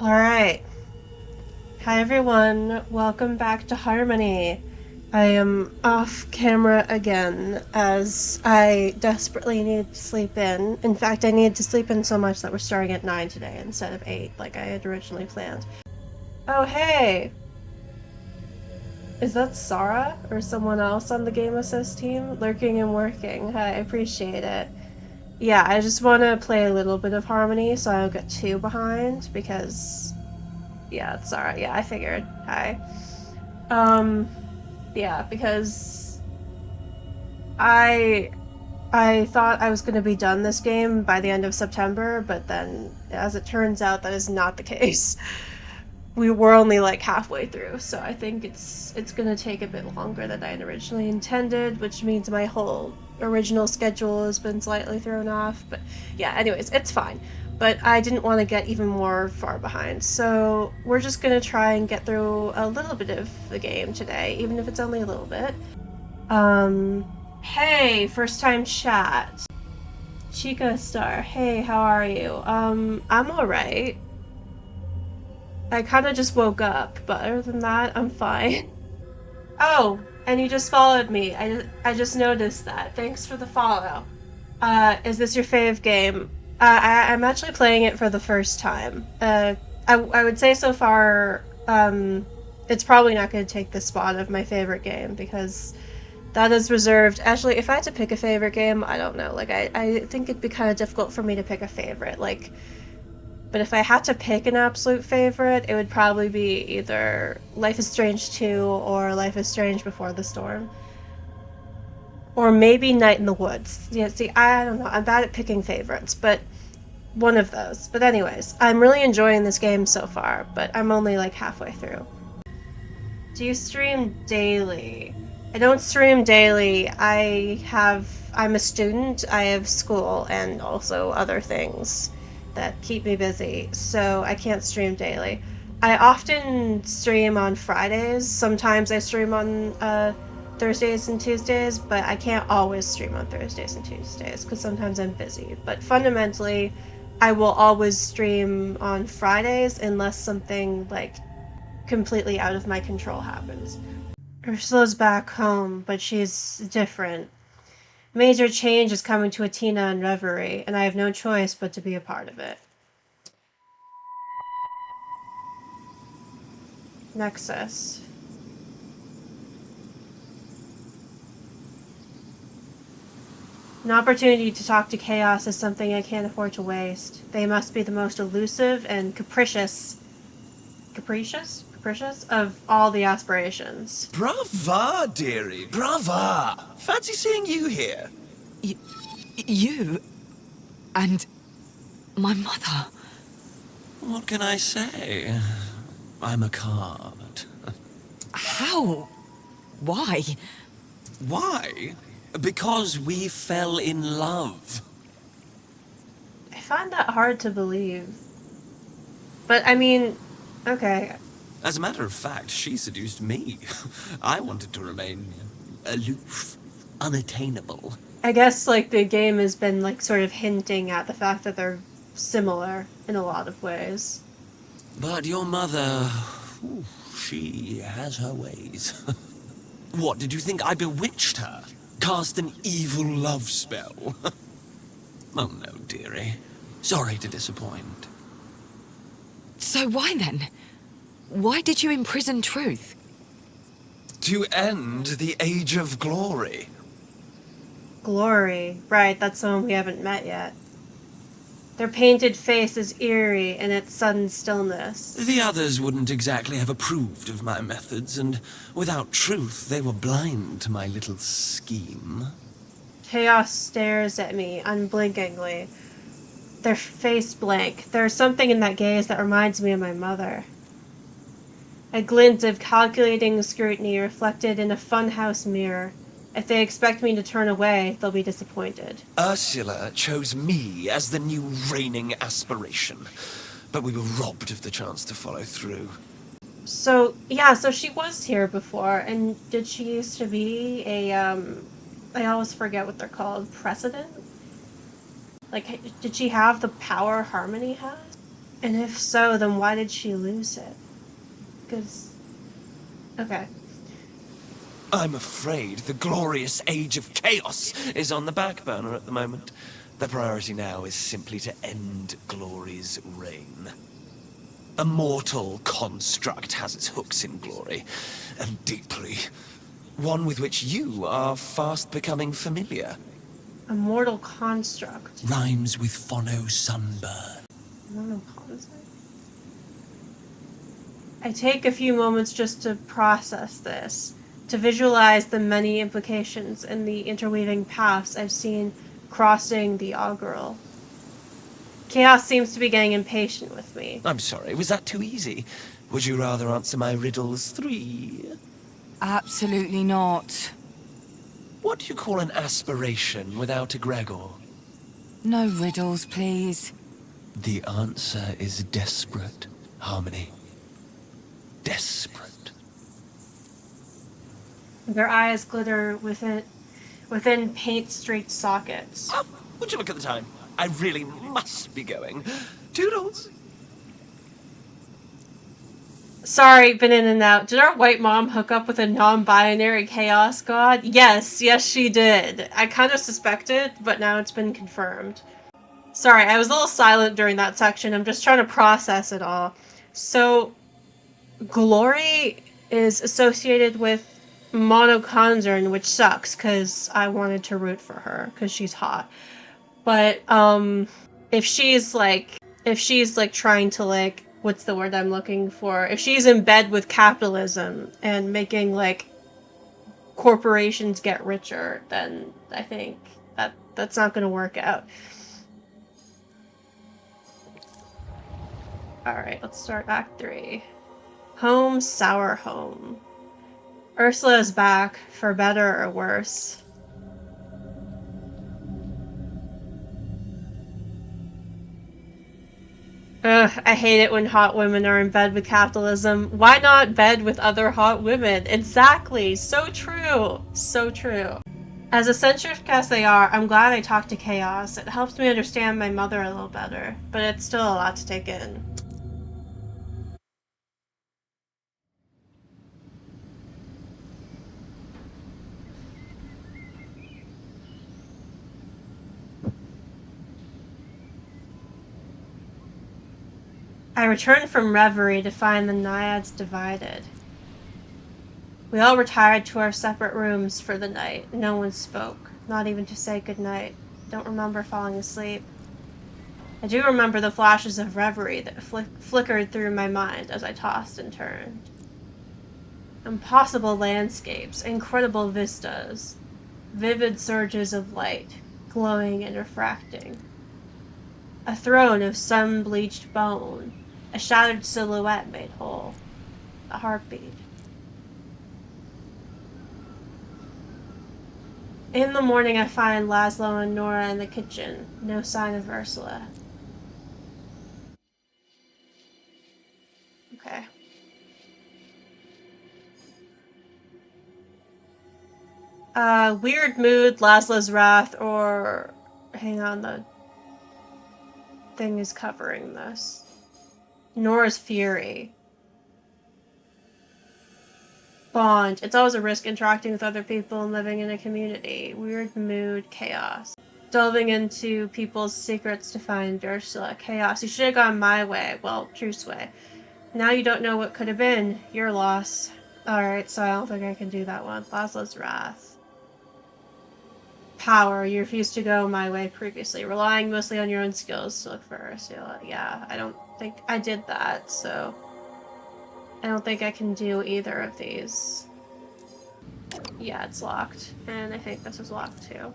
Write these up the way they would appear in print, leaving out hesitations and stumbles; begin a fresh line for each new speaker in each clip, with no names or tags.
Alright. Hi everyone, welcome back to Harmony. I am off camera again as I desperately need to sleep in. In fact, I need to sleep in so much that we're starting at 9 today instead of 8 like I had originally planned. Oh hey! Is that Sarah or someone else on the Game Assist team? Lurking and working. Hi, I appreciate it. Yeah, I just want to play a little bit of Harmony so I don't get too behind because yeah, it's alright. Yeah, I figured. Hi. Um, yeah, because I I thought I was going to be done this game by the end of September, but then as it turns out that is not the case. We were only like halfway through, so I think it's going to take a bit longer than I had originally intended, which means my whole original schedule has been slightly thrown off, but yeah, anyways, it's fine. But I didn't want to get even more far behind, so we're just going to try and get through a little bit of the game today, even if it's only a little bit. Um, hey, first time chat. Chica Star, hey, how are you? I'm alright. I kind of just woke up, but other than that, I'm fine. Oh, and you just followed me. I just noticed that. Thanks for the follow. Is this your fave game? I'm actually playing it for the first time. I would say so far, it's probably not going to take the spot of my favorite game because that is reserved. Actually, if I had to pick a favorite game, I don't know. Like, I think it'd be kind of difficult for me to pick a favorite. Like, but if I had to pick an absolute favorite, it would probably be either Life is Strange 2 or Life is Strange Before the Storm. Or maybe Night in the Woods. Yeah, see, I don't know. I'm bad at picking favorites, but one of those. But anyways, I'm really enjoying this game so far, but I'm only like halfway through. Do you stream daily? I don't stream daily. I'm a student. I have school and also other things that keep me busy, so I can't stream daily. I often stream on Fridays. Sometimes I stream on Thursdays and Tuesdays, but I can't always stream on Thursdays and Tuesdays because sometimes I'm busy. But fundamentally, I will always stream on Fridays unless something like completely out of my control happens. Ursula's back home, but she's different. Major change is coming to Atina and Reverie, and I have no choice but to be a part of it. Nexus. An opportunity to talk to Chaos is something I can't afford to waste. They must be the most elusive and capricious of all the aspirations.
Brava, dearie, brava! Fancy seeing you here.
You and my mother.
What can I say? I'm a card.
How? Why?
Why? Because we fell in love.
I find that hard to believe. But I mean, okay.
As a matter of fact, she seduced me. I wanted to remain aloof, unattainable.
I guess like the game has been like sort of hinting at the fact that they're similar in a lot of ways.
But your mother, she has her ways. What, did you think I bewitched her? Cast an evil love spell? Oh no, dearie. Sorry to disappoint.
So why then? Why did you imprison truth?
To end the Age of Glory.
Glory. Right, that's someone we haven't met yet. Their painted face is eerie in its sudden stillness.
The others wouldn't exactly have approved of my methods, and without truth, they were blind to my little scheme.
Chaos stares at me unblinkingly, their face blank. There's something in that gaze that reminds me of my mother. A glint of calculating scrutiny reflected in a funhouse mirror. If they expect me to turn away, they'll be disappointed.
Ursula chose me as the new reigning aspiration, but we were robbed of the chance to follow through.
So, yeah, so she was here before, and did she used to be I always forget what they're called, precedent? Like, did she have the power Harmony has? And if so, then why did she lose it? Because... Okay.
I'm afraid the glorious age of chaos is on the back burner at the moment. The priority now is simply to end Glory's reign. A mortal construct has its hooks in glory, and deeply. One with which you are fast becoming familiar.
A mortal construct.
Rhymes with phono sunburn.
Mortal construct? I take a few moments just to process this, to visualize the many implications and the interweaving paths I've seen crossing the augral. Chaos seems to be getting impatient with me.
I'm sorry, was that too easy? Would you rather answer my riddles 3?
Absolutely not.
What do you call an aspiration without a Gregor?
No riddles, please.
The answer is desperate, Harmony. Desperate.
Their eyes glitter within paint-streaked sockets.
Oh, would you look at the time? I really must be going. Toodles!
Sorry, been in and out. Did our white mom hook up with a non-binary chaos god? Yes, she did. I kind of suspected, but now it's been confirmed. Sorry, I was a little silent during that section. I'm just trying to process it all. So, Glory is associated with monochondron, which sucks, because I wanted to root for her, because she's hot. But, if she's trying to, like, what's the word I'm looking for? If she's in bed with capitalism and making, like, corporations get richer, then I think that's not gonna work out. Alright, let's start Act 3. Home, sour home. Ursula is back, for better or worse. Ugh, I hate it when hot women are in bed with capitalism. Why not bed with other hot women? Exactly! So true! So true. As eccentric as they are, I'm glad I talked to Chaos. It helps me understand my mother a little better, but it's still a lot to take in. I returned from Reverie to find the naiads divided. We all retired to our separate rooms for the night. No one spoke, not even to say goodnight. I don't remember falling asleep. I do remember the flashes of reverie that flickered through my mind as I tossed and turned. Impossible landscapes, incredible vistas, vivid surges of light, glowing and refracting. A throne of sun-bleached bone, a shattered silhouette made whole, a heartbeat. In the morning I find Laszlo and Nora in the kitchen, no sign of Ursula. Okay. Weird mood, Laszlo's wrath, or... Hang on, the thing is covering this. Nora's fury. Bond. It's always a risk interacting with other people and living in a community. Weird mood, chaos. Delving into people's secrets to find Ursula. Chaos. You should have gone my way. Well, Truth's way. Now you don't know what could have been. Your loss. Alright, so I don't think I can do that one. Laszlo's wrath. Power. You refused to go my way previously, relying mostly on your own skills to look for Ursula. Yeah, I don't think I did that, so I don't think I can do either of these. Yeah, it's locked. And I think this is locked too.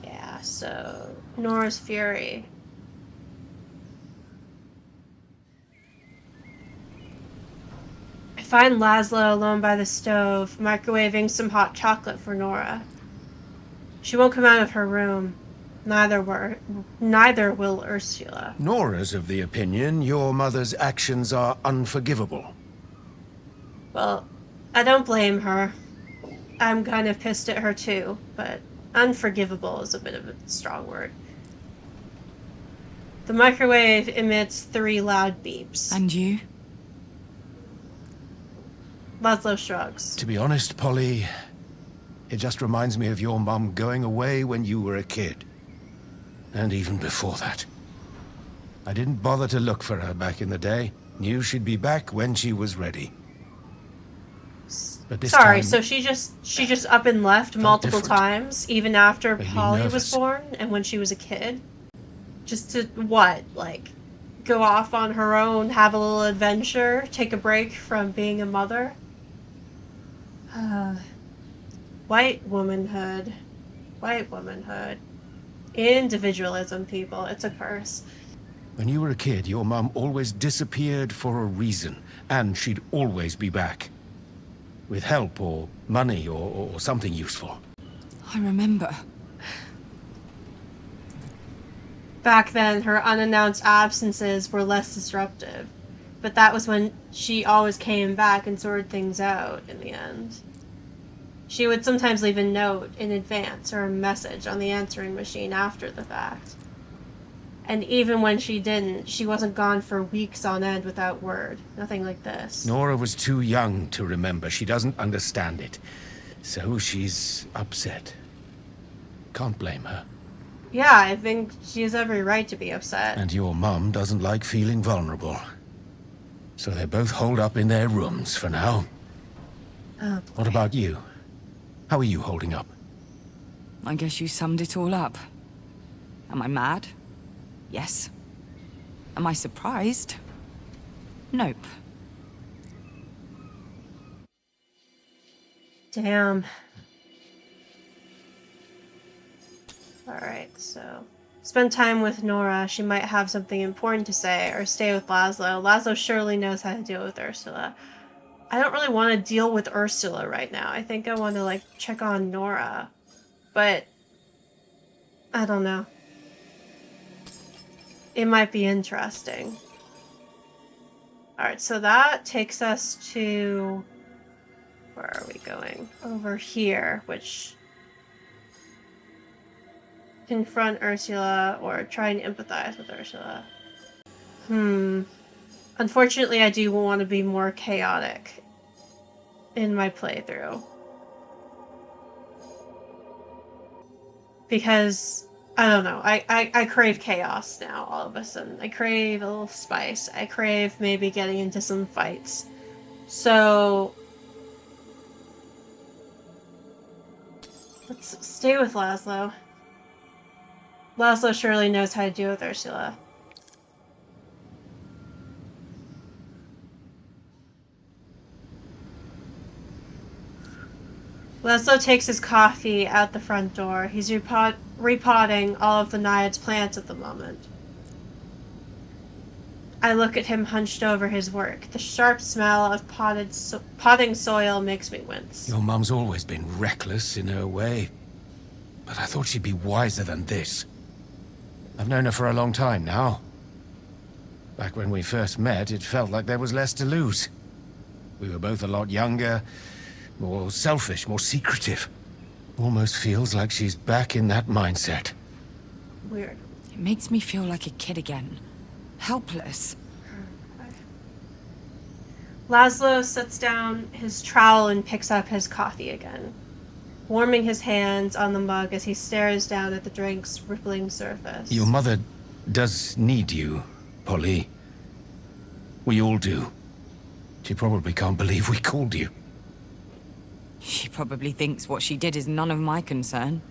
Yeah, so Nora's fury. I find Laszlo alone by the stove, microwaving some hot chocolate for Nora. She won't come out of her room. Neither will Ursula.
Nora's of the opinion your mother's actions are unforgivable.
Well, I don't blame her. I'm kind of pissed at her too, but unforgivable is a bit of a strong word. The microwave emits 3 loud beeps.
And you?
Laszlo shrugs.
To be honest, Polly, it just reminds me of your mum going away when you were a kid. And even before that. I didn't bother to look for her back in the day. Knew she'd be back when she was ready. But this
Sorry,
time,
so she just up and left multiple
different.
times, even after
Made me
Polly was
nervous.
born and when she was a kid? Just to, what, like, go off on her own, have a little adventure, take a break from being a mother? White womanhood. White womanhood. Individualism, people. It's a curse.
When you were a kid, your mum always disappeared for a reason, and she'd always be back. With help or money or something useful.
I remember.
Back then, her unannounced absences were less disruptive. But that was when she always came back and sorted things out in the end. She would sometimes leave a note in advance or a message on the answering machine after the fact. And even when she didn't, she wasn't gone for weeks on end without word. Nothing like this.
Nora was too young to remember. She doesn't understand it. So she's upset. Can't blame her.
Yeah, I think she has every right to be upset.
And your mum doesn't like feeling vulnerable. So they both holed up in their rooms for now.
Oh,
What about you? How are you holding up?
I guess you summed it all up. Am I mad? Yes. Am I surprised? Nope.
damn. Alright, so spend time with Nora. She might have something important to say, or stay with Laszlo. Laszlo surely knows how to deal with Ursula. I don't really want to deal with Ursula right now. I think I want to, like, check on Nora. But I don't know. It might be interesting. Alright, so that takes us to... where are we going? Over here, which... confront Ursula or try and empathize with Ursula. Unfortunately, I do want to be more chaotic in my playthrough. Because, I don't know, I crave chaos now all of a sudden. I crave a little spice. I crave maybe getting into some fights. So... let's stay with Laszlo. Laszlo surely knows how to deal with Ursula. Laszlo takes his coffee out the front door. He's repotting all of the Naiad's plants at the moment. I look at him hunched over his work. The sharp smell of potting soil makes me wince.
Your mum's always been reckless in her way. But I thought she'd be wiser than this. I've known her for a long time now. Back when we first met, it felt like there was less to lose. We were both a lot younger, more selfish, more secretive. Almost feels like she's back in that mindset.
Weird.
It makes me feel like a kid again. Helpless.
Laszlo sets down his trowel and picks up his coffee again, warming his hands on the mug as he stares down at the drink's rippling surface.
Your mother does need you, Polly. We all do. She probably can't believe we called you.
She probably thinks what she did is none of my concern.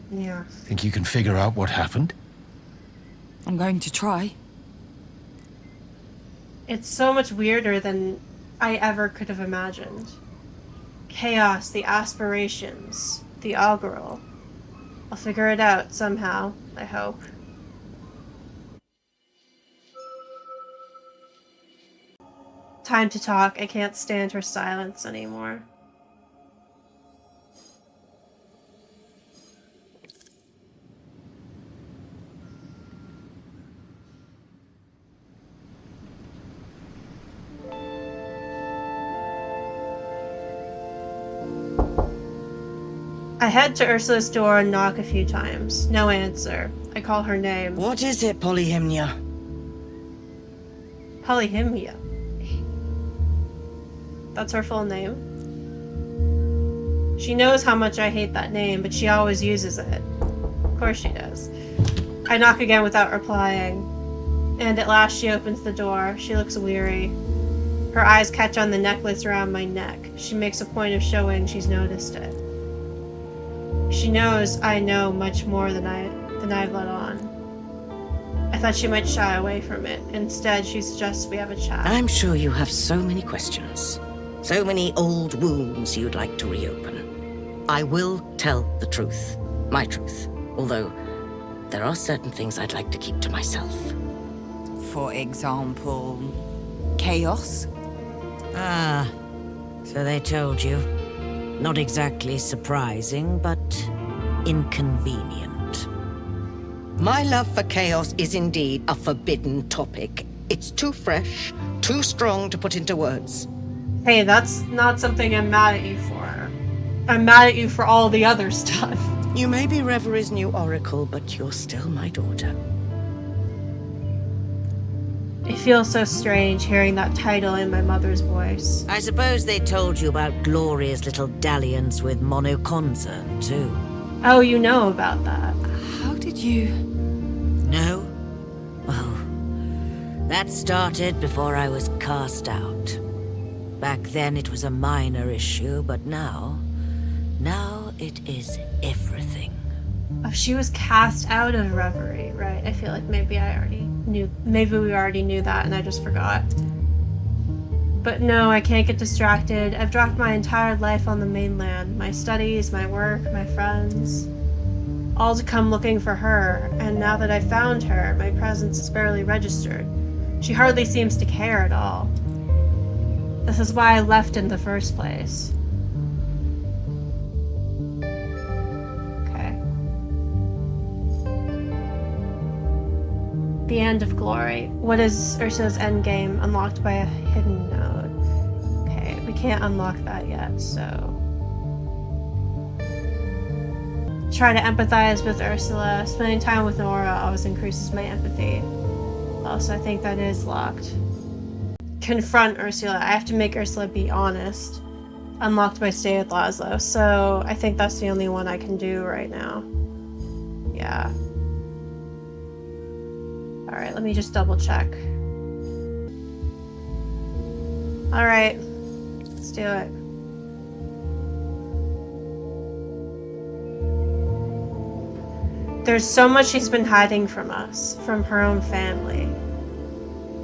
Yeah.
Think you can figure out what happened?
I'm going to try.
It's so much weirder than I ever could have imagined. Chaos, the aspirations, the augral. I'll figure it out somehow, I hope. Time to talk. I can't stand her silence anymore. I head to Ursula's door and knock a few times. No answer. I call her name.
What is it, Polyhymnia?
Polyhymnia. That's her full name. She knows how much I hate that name, but she always uses it. Of course she does. I knock again without replying, and at last she opens the door. She looks weary. Her eyes catch on the necklace around my neck. She makes a point of showing she's noticed it. She knows I know much more than I've let on. I thought she might shy away from it. Instead, she suggests we have a chat.
I'm sure you have so many questions. So many old wounds you'd like to reopen. I will tell the truth. My truth. Although, there are certain things I'd like to keep to myself.
For example, chaos?
Ah, so they told you. Not exactly surprising, but inconvenient. My love for chaos is indeed a forbidden topic. It's too fresh, too strong to put into words.
Hey, that's not something I'm mad at you for. I'm mad at you for all the other stuff.
You may be Reverie's new oracle, but you're still my daughter.
It feels so strange hearing that title in my mother's voice.
I suppose they told you about Gloria's little dalliance with Monoconcern, too.
Oh, you know about that.
How did you...
No? Oh, that started before I was cast out. Back then it was a minor issue, but now it is everything.
Oh, she was cast out of Reverie, right? I feel like maybe we already knew that and I just forgot. But no, I can't get distracted. I've dropped my entire life on the mainland. My studies, my work, my friends. All to come looking for her, and now that I've found her, my presence is barely registered. She hardly seems to care at all. This is why I left in the first place. Okay. The end of glory. What is Ursula's endgame? Unlocked by a hidden node. Okay, we can't unlock that yet, so... Try to empathize with Ursula. Spending time with Nora always increases my empathy. Also, I think that is locked. Confront Ursula. I have to make Ursula be honest. Unlocked by stay with Laszlo. So I think that's the only one I can do right now. Yeah. Alright, let me just double check. Alright. Let's do it. There's so much she's been hiding from us, from her own family.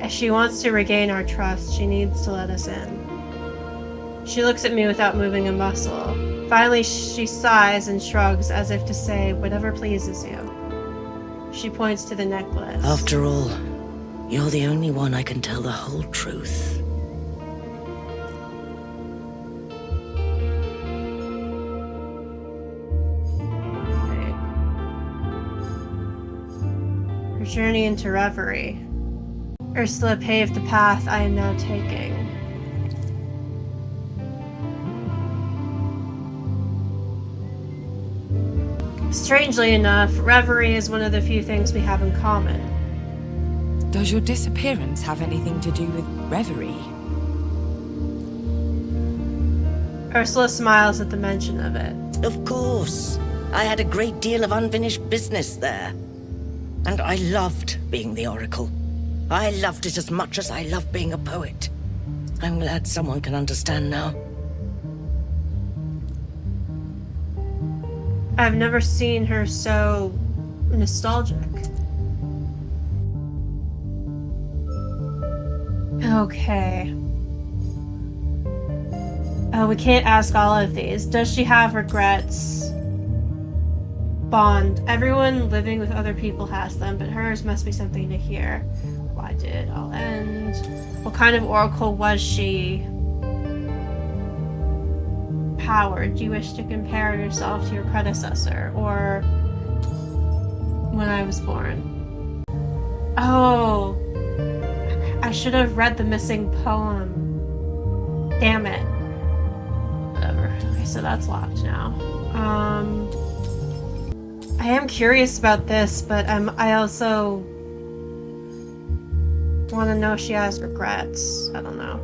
If she wants to regain our trust, she needs to let us in. She looks at me without moving a muscle. Finally, she sighs and shrugs as if to say, whatever pleases you. She points to the necklace.
After all, you're the only one I can tell the whole truth.
Her journey into Reverie. Ursula paved the path I am now taking. Strangely enough, Reverie is one of the few things we have in common.
Does your disappearance have anything to do with Reverie?
Ursula smiles at the mention of it.
Of course. I had a great deal of unfinished business there. And I loved being the Oracle. I loved it as much as I loved being a poet. I'm glad someone can understand now.
I've never seen her so nostalgic. Okay. Oh, we can't ask all of these. Does she have regrets? Bond. Everyone living with other people has them, but hers must be something to hear. Why did it all end? What kind of oracle was she? Power. Do you wish to compare yourself to your predecessor, or when I was born? Oh, I should have read the missing poem. Damn it. Whatever. Okay, so that's locked now. I am curious about this, but I also want to know if she has regrets. I don't know.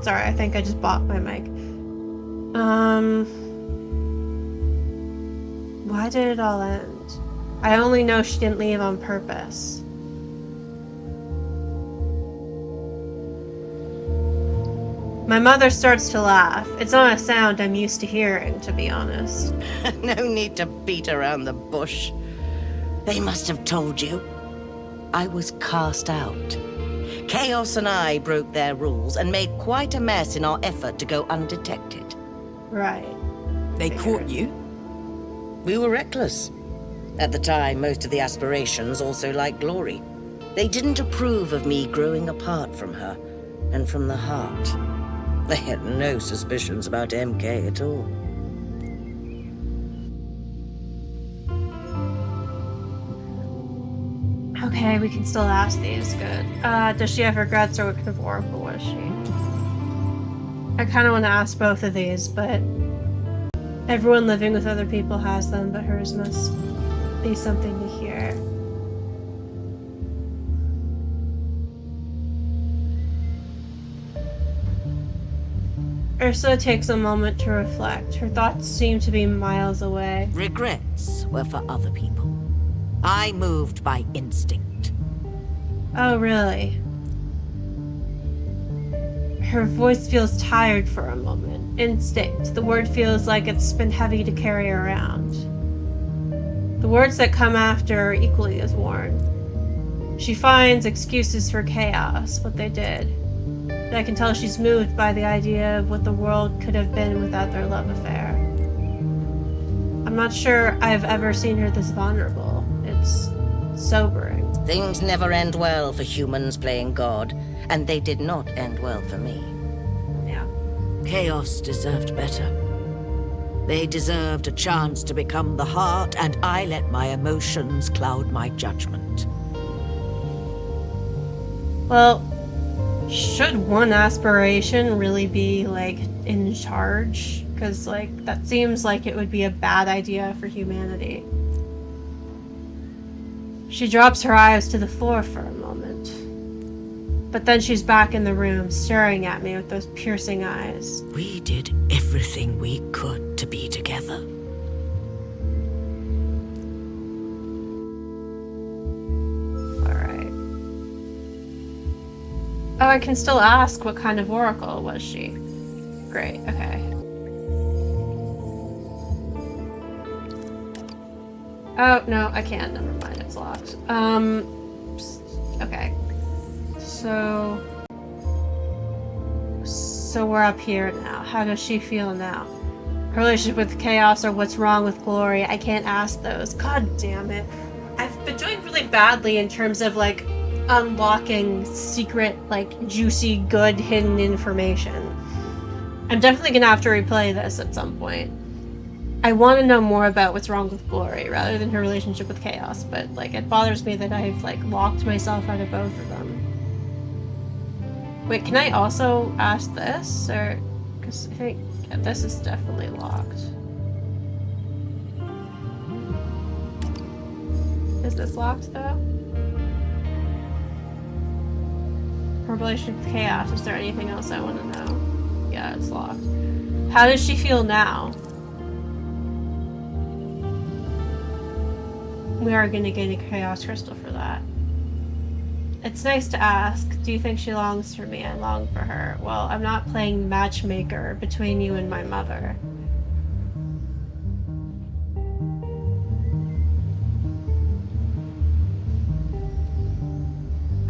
Sorry, I think I just bought my mic. Why did it all end? I only know she didn't leave on purpose. My mother starts to laugh. It's not a sound I'm used to hearing, to be honest.
No need to beat around the bush. They must have told you. I was cast out. Chaos and I broke their rules and made quite a mess in our effort to go undetected.
Right.
They caught you?
We were reckless. At the time, most of the aspirations also liked Glory. They didn't approve of me growing apart from her, and from the heart. They had no suspicions about MK at all.
Okay, we can still ask these. Good. Does she have regrets, or what kind of oracle was she? I kind of want to ask both of these, but everyone living with other people has them, but hers must be something to hear. Ursula takes a moment to reflect. Her thoughts seem to be miles away.
Regrets were for other people. I moved by instinct.
Oh, really? Her voice feels tired for a moment. Instinct. The word feels like it's been heavy to carry around. The words that come after are equally as worn. She finds excuses for chaos, what they did. But I can tell she's moved by the idea of what the world could have been without their love affair. I'm not sure I've ever seen her this vulnerable. It's sobering.
Things never end well for humans playing God, and they did not end well for me.
Yeah.
Chaos deserved better. They deserved a chance to become the heart, and I let my emotions cloud my judgment.
Well, should one aspiration really be, like, in charge? Because, like, that seems like it would be a bad idea for humanity. She drops her eyes to the floor for a moment. But then she's back in the room, staring at me with those piercing eyes.
We did everything we could to be together.
Alright. Oh, I can still ask what kind of oracle was she. Great, okay. Oh, no, I can't. Never mind, it's locked. Okay. So we're up here now. How does she feel now? Her relationship with chaos, or what's wrong with Glory? I can't ask those. God damn it. I've been doing really badly in terms of, like, unlocking secret, like, juicy, good, hidden information. I'm definitely gonna have to replay this at some point. I want to know more about what's wrong with Glory, rather than her relationship with Chaos, but, like, it bothers me that I've, like, locked myself out of both of them. Wait, can I also ask this? Or, because I think this is definitely locked. Is this locked, though? Her relationship with Chaos, is there anything else I want to know? Yeah, it's locked. How does she feel now? We are gonna get a Chaos Crystal for that. It's nice to ask, do you think she longs for me? I long for her. Well, I'm not playing matchmaker between you and my mother.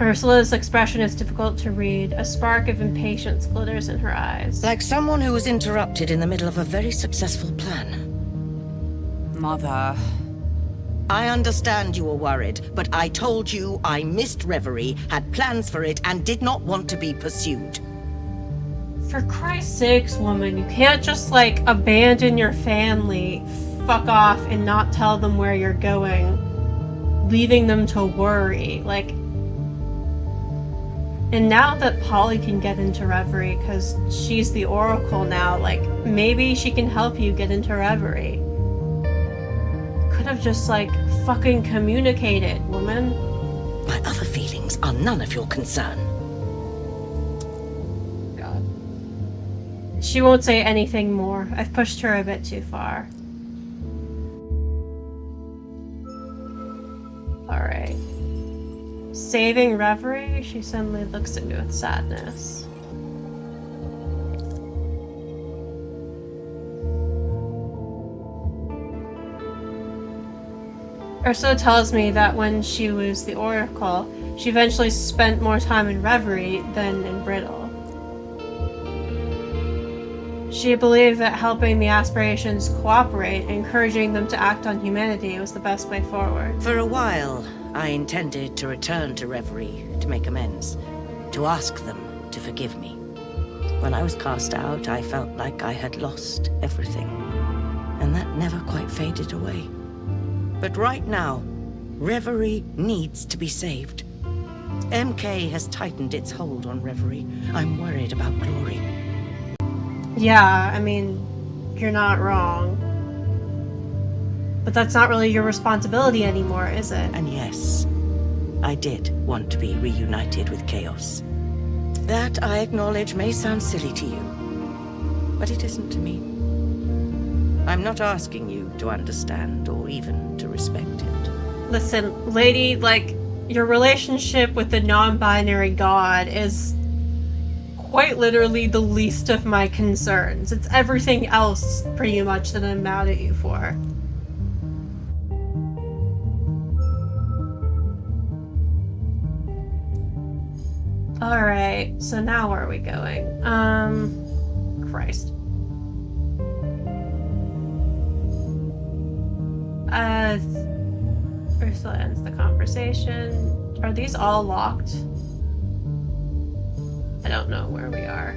Ursula's expression is difficult to read. A spark of impatience glitters in her eyes.
Like someone who was interrupted in the middle of a very successful plan.
Mother.
I understand you were worried, but I told you I missed Reverie, had plans for it, and did not want to be pursued.
For Christ's sakes, woman, you can't just, like, abandon your family, fuck off, and not tell them where you're going, leaving them to worry. Like, and now that Polly can get into Reverie, because she's the Oracle now, like, maybe she can help you get into Reverie. could have just, like, fucking communicated, woman.
My other feelings are none of your concern.
God. She won't say anything more. I've pushed her a bit too far. Alright. Saving Reverie? She suddenly looks at me with sadness. Ursula tells me that when she was the Oracle, she eventually spent more time in Reverie than in Brittle. She believed that helping the aspirations cooperate, encouraging them to act on humanity, was the best way forward.
For a while, I intended to return to Reverie to make amends, to ask them to forgive me. When I was cast out, I felt like I had lost everything, and that never quite faded away. But right now, Reverie needs to be saved. MK has tightened its hold on Reverie. I'm worried about Glory.
Yeah, I mean, you're not wrong. But that's not really your responsibility anymore, is it?
And yes, I did want to be reunited with Chaos. That, I acknowledge, may sound silly to you, but it isn't to me. I'm not asking you to understand or even to respect it.
Listen, lady, like, your relationship with the non-binary god is quite literally the least of my concerns. It's everything else, pretty much, that I'm mad at you for. Alright, so now where are we going? Christ. Ursula ends the conversation. Are these all locked? I don't know where we are.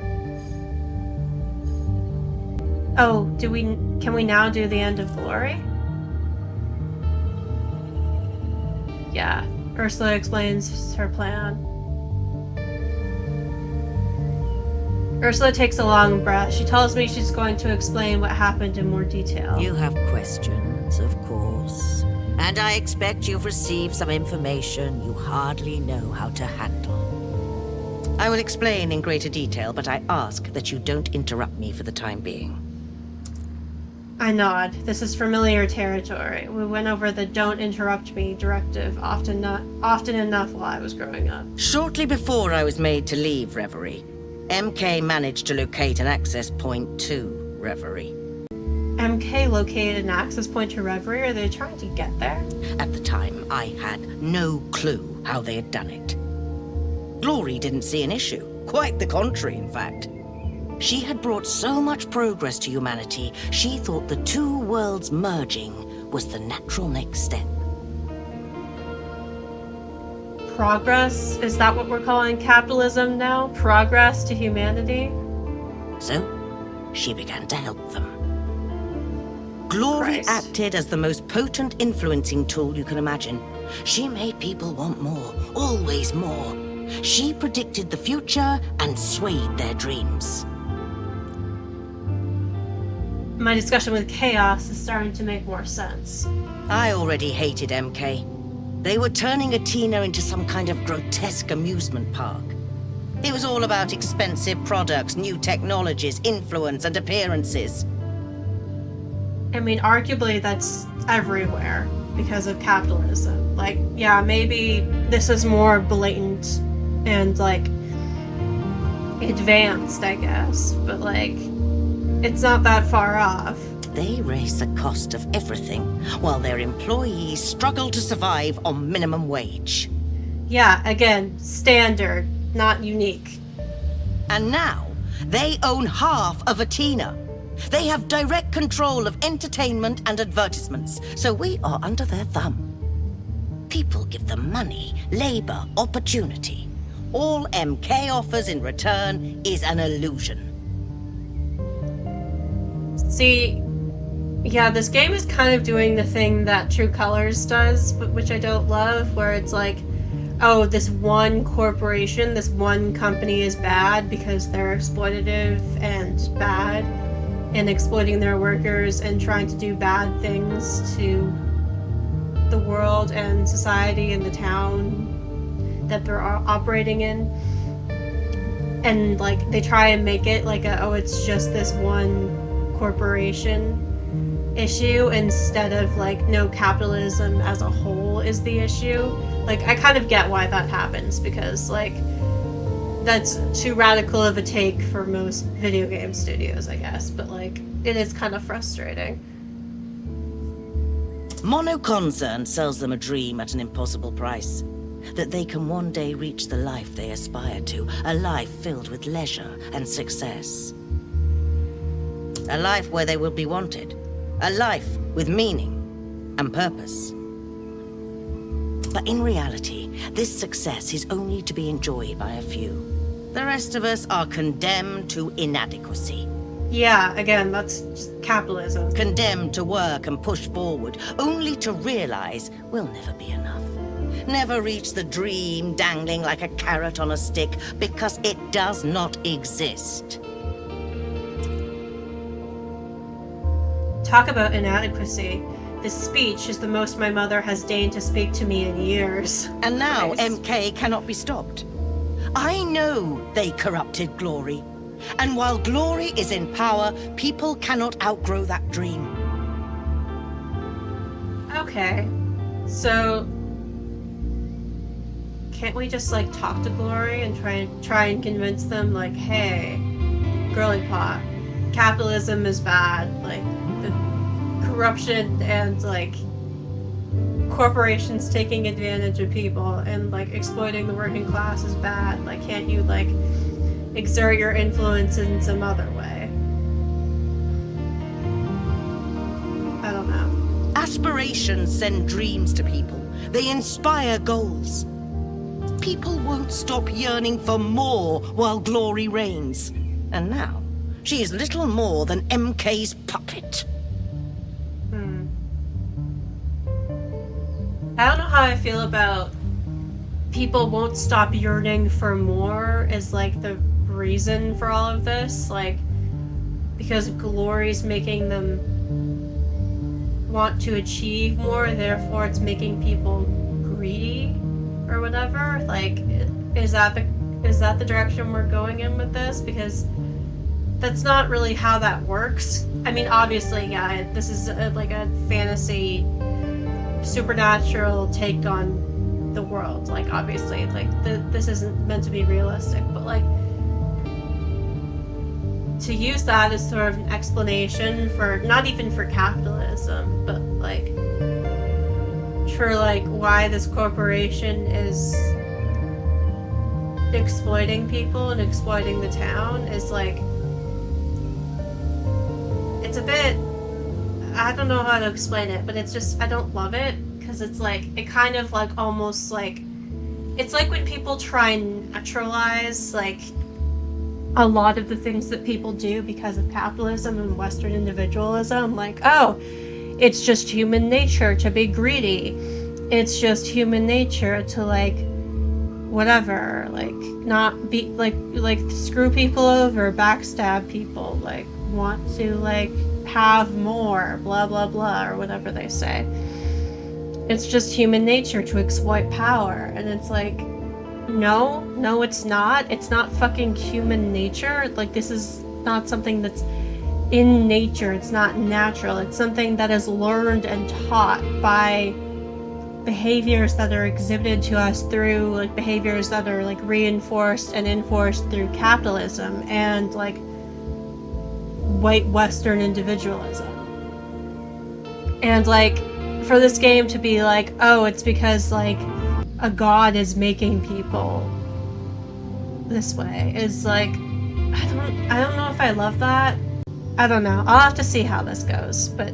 Oh, can we now do the end of Glory? Yeah, Ursula explains her plan. Ursula takes a long breath. She tells me she's going to explain what happened in more detail.
You have questions, of course. And I expect you've received some information you hardly know how to handle. I will explain in greater detail, but I ask that you don't interrupt me for the time being.
I nod. This is familiar territory. We went over the "don't interrupt me" directive often enough while I was growing up.
Shortly before I was made to leave Reverie, MK managed to locate an access point to Reverie.
MK located an access point to Reverie? Are they trying to get there?
At the time, I had no clue how they had done it. Glory didn't see an issue. Quite the contrary, in fact. She had brought so much progress to humanity, she thought the two worlds merging was the natural next step.
Progress? Is that what we're calling capitalism now? Progress to humanity?
So, she began to help them. Glory
Christ.
acted as the most potent influencing tool you can imagine. She made people want more, always more. She predicted the future and swayed their dreams.
My discussion with Chaos is starting to make more sense.
I already hated MK. They were turning Athena into some kind of grotesque amusement park. It was all about expensive products, new technologies, influence, and appearances.
I mean, arguably that's everywhere because of capitalism. Like, yeah, maybe this is more blatant and, like, advanced, I guess, but, like, it's not that far off.
They raise the cost of everything, while their employees struggle to survive on minimum wage.
Yeah, again, standard, not unique.
And now, they own half of Athena. They have direct control of entertainment and advertisements, so we are under their thumb. People give them money, labor, opportunity. All MK offers in return is an illusion.
See, yeah, this game is kind of doing the thing that True Colors does, but which I don't love, where it's like, oh, this one corporation, this one company is bad because they're exploitative and bad and exploiting their workers and trying to do bad things to the world and society and the town that they're operating in. And like they try and make it like it's just this one corporation issue instead of like no, capitalism as a whole is the issue. Like I kind of get why that happens, because like that's too radical of a take for most video game studios, I guess, but like it is kind of frustrating.
Monoconcern sells them a dream at an impossible price. That they can one day reach the life they aspire to, a life filled with leisure and success. A life where they will be wanted. A life with meaning and purpose. But in reality, this success is only to be enjoyed by a few. The rest of us are condemned to inadequacy.
Yeah, again, that's just capitalism.
Condemned to work and push forward, only to realize we'll never be enough. Never reach the dream dangling like a carrot on a stick, because it does not exist.
Talk about inadequacy. This speech is the most my mother has deigned to speak to me in years.
And now
Nice.
MK cannot be stopped. I know they corrupted Glory. And while Glory is in power, people cannot outgrow that dream.
Okay, so can't we just like talk to Glory and try and convince them like, hey, girly pot, capitalism is bad, like the corruption and like corporations taking advantage of people and like exploiting the working class is bad. Like, can't you like exert your influence in some other way? I don't know.
Aspirations send dreams to people. They inspire goals. People won't stop yearning for more while Glory reigns. And now, she is little more than MK's puppet.
I don't know how I feel about people won't stop yearning for more as like the reason for all of this, like because Glory's making them want to achieve more, therefore it's making people greedy or whatever. Like, is that the direction we're going in with this? Because that's not really how that works. I mean, obviously, yeah, this is like a fantasy supernatural take on the world. Like, obviously, like this isn't meant to be realistic, but like to use that as sort of an explanation for not even for capitalism, but like for like why this corporation is exploiting people and exploiting the town is like, it's a bit, I don't know how to explain it, but it's just, I don't love it, because it's like, it kind of like almost like, it's like when people try and naturalize like a lot of the things that people do because of capitalism and Western individualism, like, oh, it's just human nature to be greedy, it's just human nature to like whatever, like not be like screw people over, backstab people, like want to like have more, blah blah blah, or whatever they say. It's just human nature to exploit power, and it's like, no, it's not. It's not fucking human nature. Like, this is not something that's in nature. It's not natural. It's something that is learned and taught by behaviors that are exhibited to us through, like, behaviors that are, like, reinforced and enforced through capitalism and, like, white Western individualism. And, like, for this game to be like, oh, it's because, like, a god is making people this way is like, I don't know if I love that. I don't know. I'll have to see how this goes, but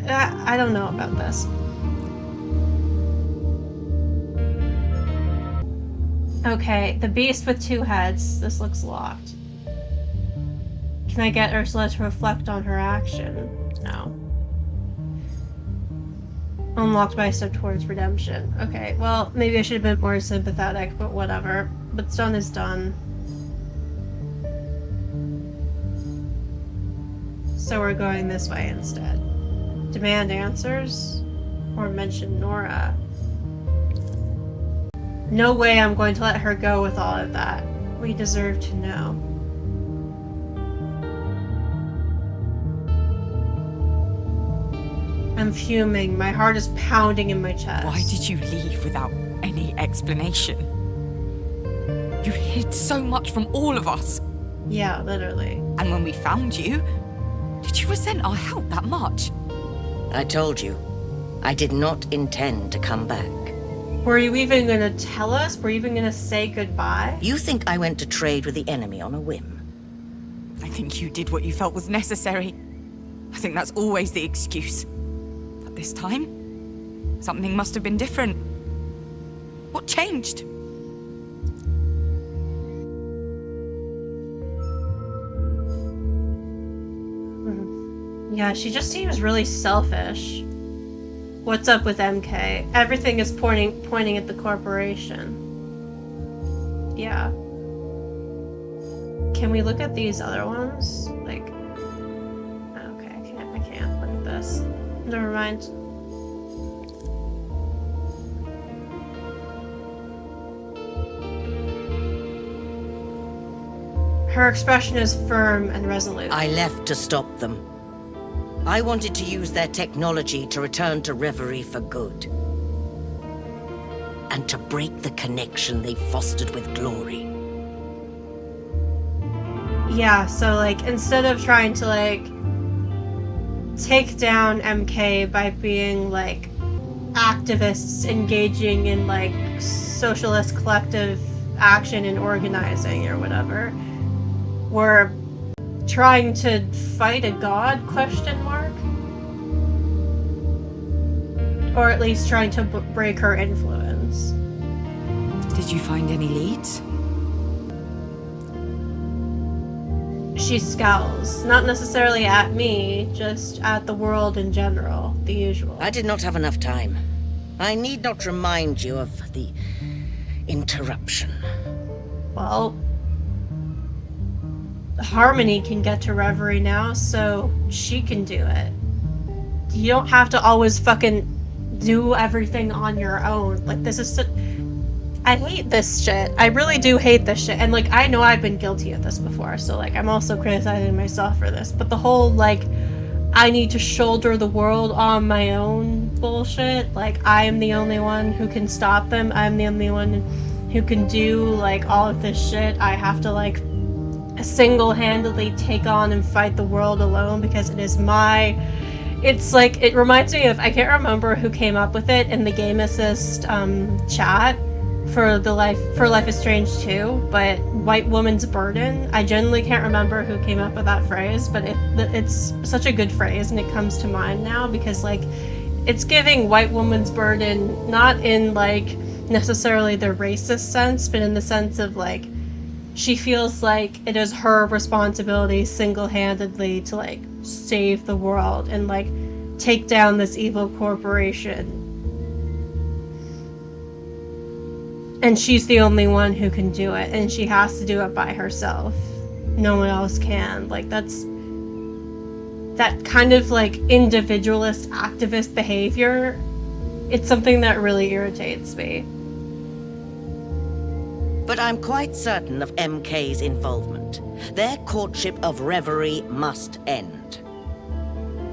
I don't know about this. Okay, the beast with two heads. This looks locked. Can I get Ursula to reflect on her action? No. Unlocked by a step towards redemption. Okay, well, maybe I should have been more sympathetic, but whatever. What's done is done. So we're going this way instead. Demand answers? or mention Nora. No way I'm going to let her go with all of that. We deserve to know. I'm fuming. My heart is pounding in my chest.
Why did you leave without any explanation? You hid so much from all of us.
Yeah, literally.
And when we found you, did you resent our help that much?
I told you, I did not intend to come back.
Were you even gonna tell us? Were you even gonna say goodbye?
You think I went to trade with the enemy on a whim?
I think you did what you felt was necessary. I think that's always the excuse. But this time, something must have been different. What changed?
Yeah, she just seems really selfish. What's up with MK? Everything is pointing at the corporation. Yeah. Can we look at these other ones? Like, okay, I can't look at this. Never mind. Her expression is firm and resolute.
I left to stop them. I wanted to use their technology to return to Reverie for good. And to break the connection they fostered with Glory.
Yeah, so like, instead of trying to like take down MK by being like activists engaging in like socialist collective action and organizing or whatever, we're trying to fight a god, question mark? Or at least trying to break her influence.
Did you find any leads?
She scowls, not necessarily at me, just at the world in general, the usual.
I did not have enough time. I need not remind you of the interruption.
Well, Harmony can get to Reverie now, so she can do it. You don't have to always fucking do everything on your own. Like, this is I hate this shit. I really do hate this shit. And, like, I know I've been guilty of this before, so, like, I'm also criticizing myself for this. But the whole, like, I need to shoulder the world on my own bullshit. Like, I am the only one who can stop them. I'm the only one who can do, like, all of this shit. I have to, like, single-handedly take on and fight the world alone because it is my... It's like, it reminds me of, I can't remember who came up with it in the Game Assist chat for Life is Strange 2, but white woman's burden. I genuinely can't remember who came up with that phrase, but it's such a good phrase and it comes to mind now because, like, it's giving white woman's burden not in, like, necessarily the racist sense, but in the sense of, like, she feels like it is her responsibility single-handedly to, like, save the world and, like, take down this evil corporation. And she's the only one who can do it, and she has to do it by herself. No one else can. Like, that's... that kind of, like, individualist activist behavior, it's something that really irritates me.
But I'm quite certain of MK's involvement. Their courtship of Reverie must end.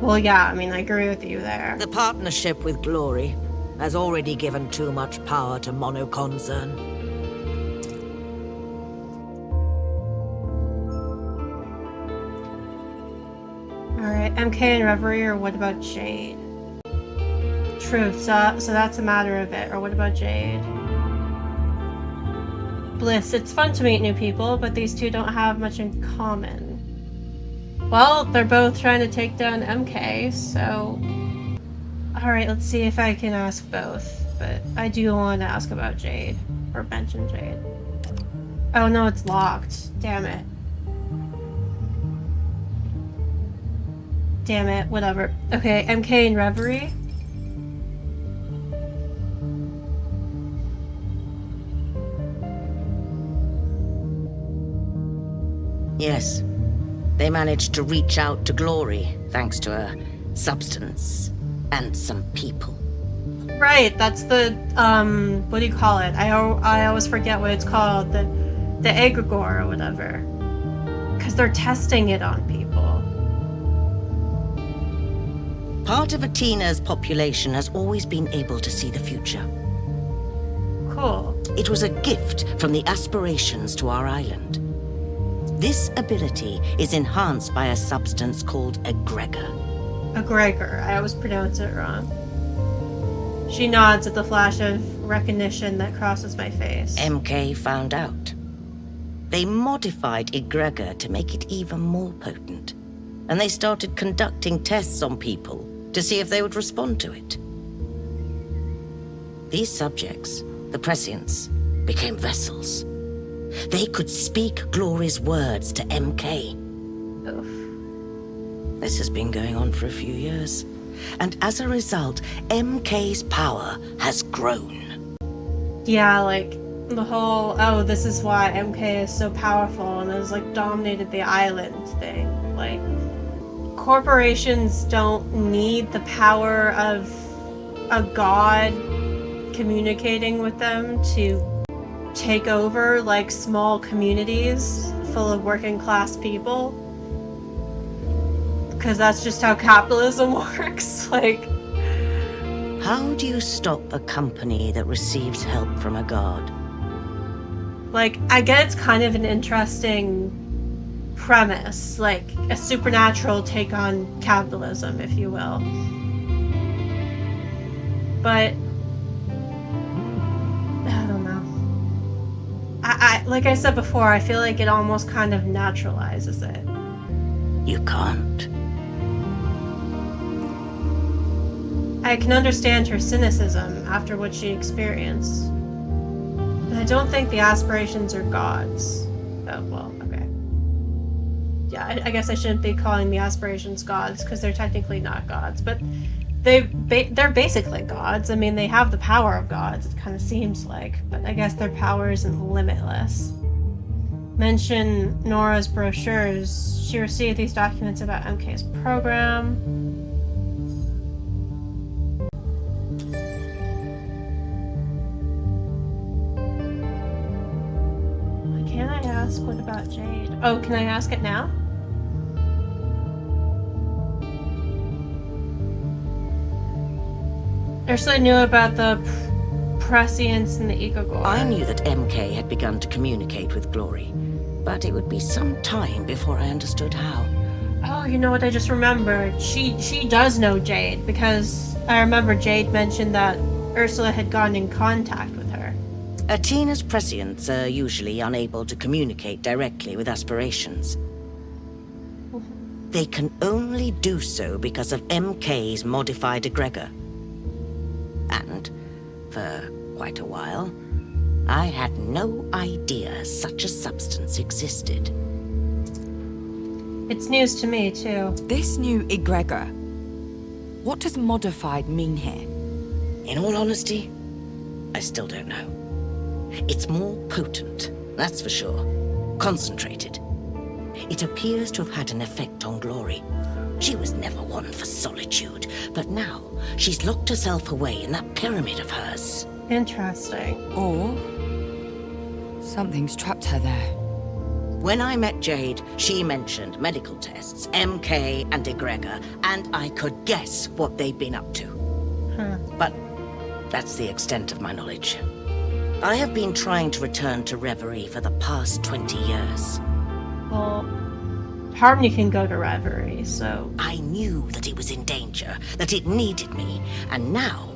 Well, yeah, I mean, I agree with you there.
The partnership with Glory has already given too much power to Monoconcern.
Alright, MK and Reverie, or what about Jade? Truth, so that's a matter of it, or what about Jade? Bliss, it's fun to meet new people, but these two don't have much in common. Well, they're both trying to take down MK, so... Alright, let's see if I can ask both, but I do want to ask about Jade, or mention Jade. Oh no, it's locked. Damn it. Damn it, whatever. Okay, MK and Reverie.
Yes. They managed to reach out to Glory, thanks to a substance and some people.
Right, that's the, what do you call it? I always forget what it's called. The egregore or whatever. Because they're testing it on people.
Part of Atena's population has always been able to see the future.
Cool.
It was a gift from the aspirations to our island. This ability is enhanced by a substance called egregor.
Egregor. I always pronounce it wrong. She nods at the flash of recognition that crosses my face.
MK found out. They modified egregor to make it even more potent. And they started conducting tests on people to see if they would respond to it. These subjects, the prescients, became vessels. They could speak Glory's words to MK.
Oof.
This has been going on for a few years. And as a result, MK's power has grown.
Yeah, like, the whole, oh, this is why MK is so powerful and has, like, dominated the island thing. Like, corporations don't need the power of a god communicating with them to take over, like, small communities full of working class people. Because that's just how capitalism works. Like,
How do you stop a company that receives help from a god?
like, I get it's kind of an interesting premise, like a supernatural take on capitalism, if you will. But I don't know. I like I said before, I feel like it almost kind of naturalizes it.
You can't.
I can understand her cynicism after what she experienced. But I don't think the aspirations are gods. Oh, well, okay. Yeah, I guess I shouldn't be calling the aspirations gods, because they're technically not gods, but they're basically gods. I mean, they have the power of gods, it kind of seems like, but I guess their power isn't limitless. Mention Nora's brochures. She received these documents about MK's program. Can I ask what about Jade? Oh, can I ask it now? Ursula knew about the prescience and the Igogor.
I knew that MK had begun to communicate with Glory, but it would be some time before I understood how.
Oh, you know what I just remembered? She does know Jade, because I remember Jade mentioned that Ursula had gotten in contact with her.
Atena's prescients are usually unable to communicate directly with aspirations. They can only do so because of MK's modified egregor. And, for quite a while, I had no idea such a substance existed.
It's news to me, too.
This new egregor, what does modified mean here?
In all honesty, I still don't know. It's more potent, that's for sure. Concentrated. It appears to have had an effect on Glory. She was never one for solitude, but now she's locked herself away in that pyramid of hers.
Interesting.
Or something's trapped her there.
When I met Jade, she mentioned medical tests, MK and egregor, and I could guess what they'd been up to. But that's the extent of my knowledge. I have been trying to return to Reverie for the past 20 years.
Well, Harmony can go to Reverie, so...
I knew that it was in danger, that it needed me, and now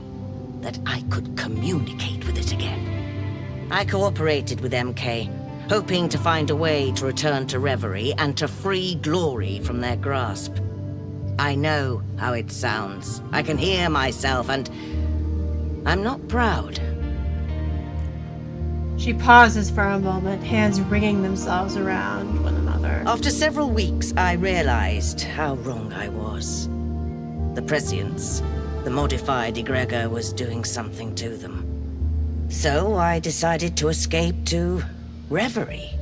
that I could communicate with it again. I cooperated with MK, hoping to find a way to return to Reverie and to free Glory from their grasp. I know how it sounds. I can hear myself, and I'm not proud.
She pauses for a moment, hands wringing themselves around one another.
After several weeks, I realized how wrong I was. The prescience, the modified egregor, was doing something to them. So I decided to escape to Reverie.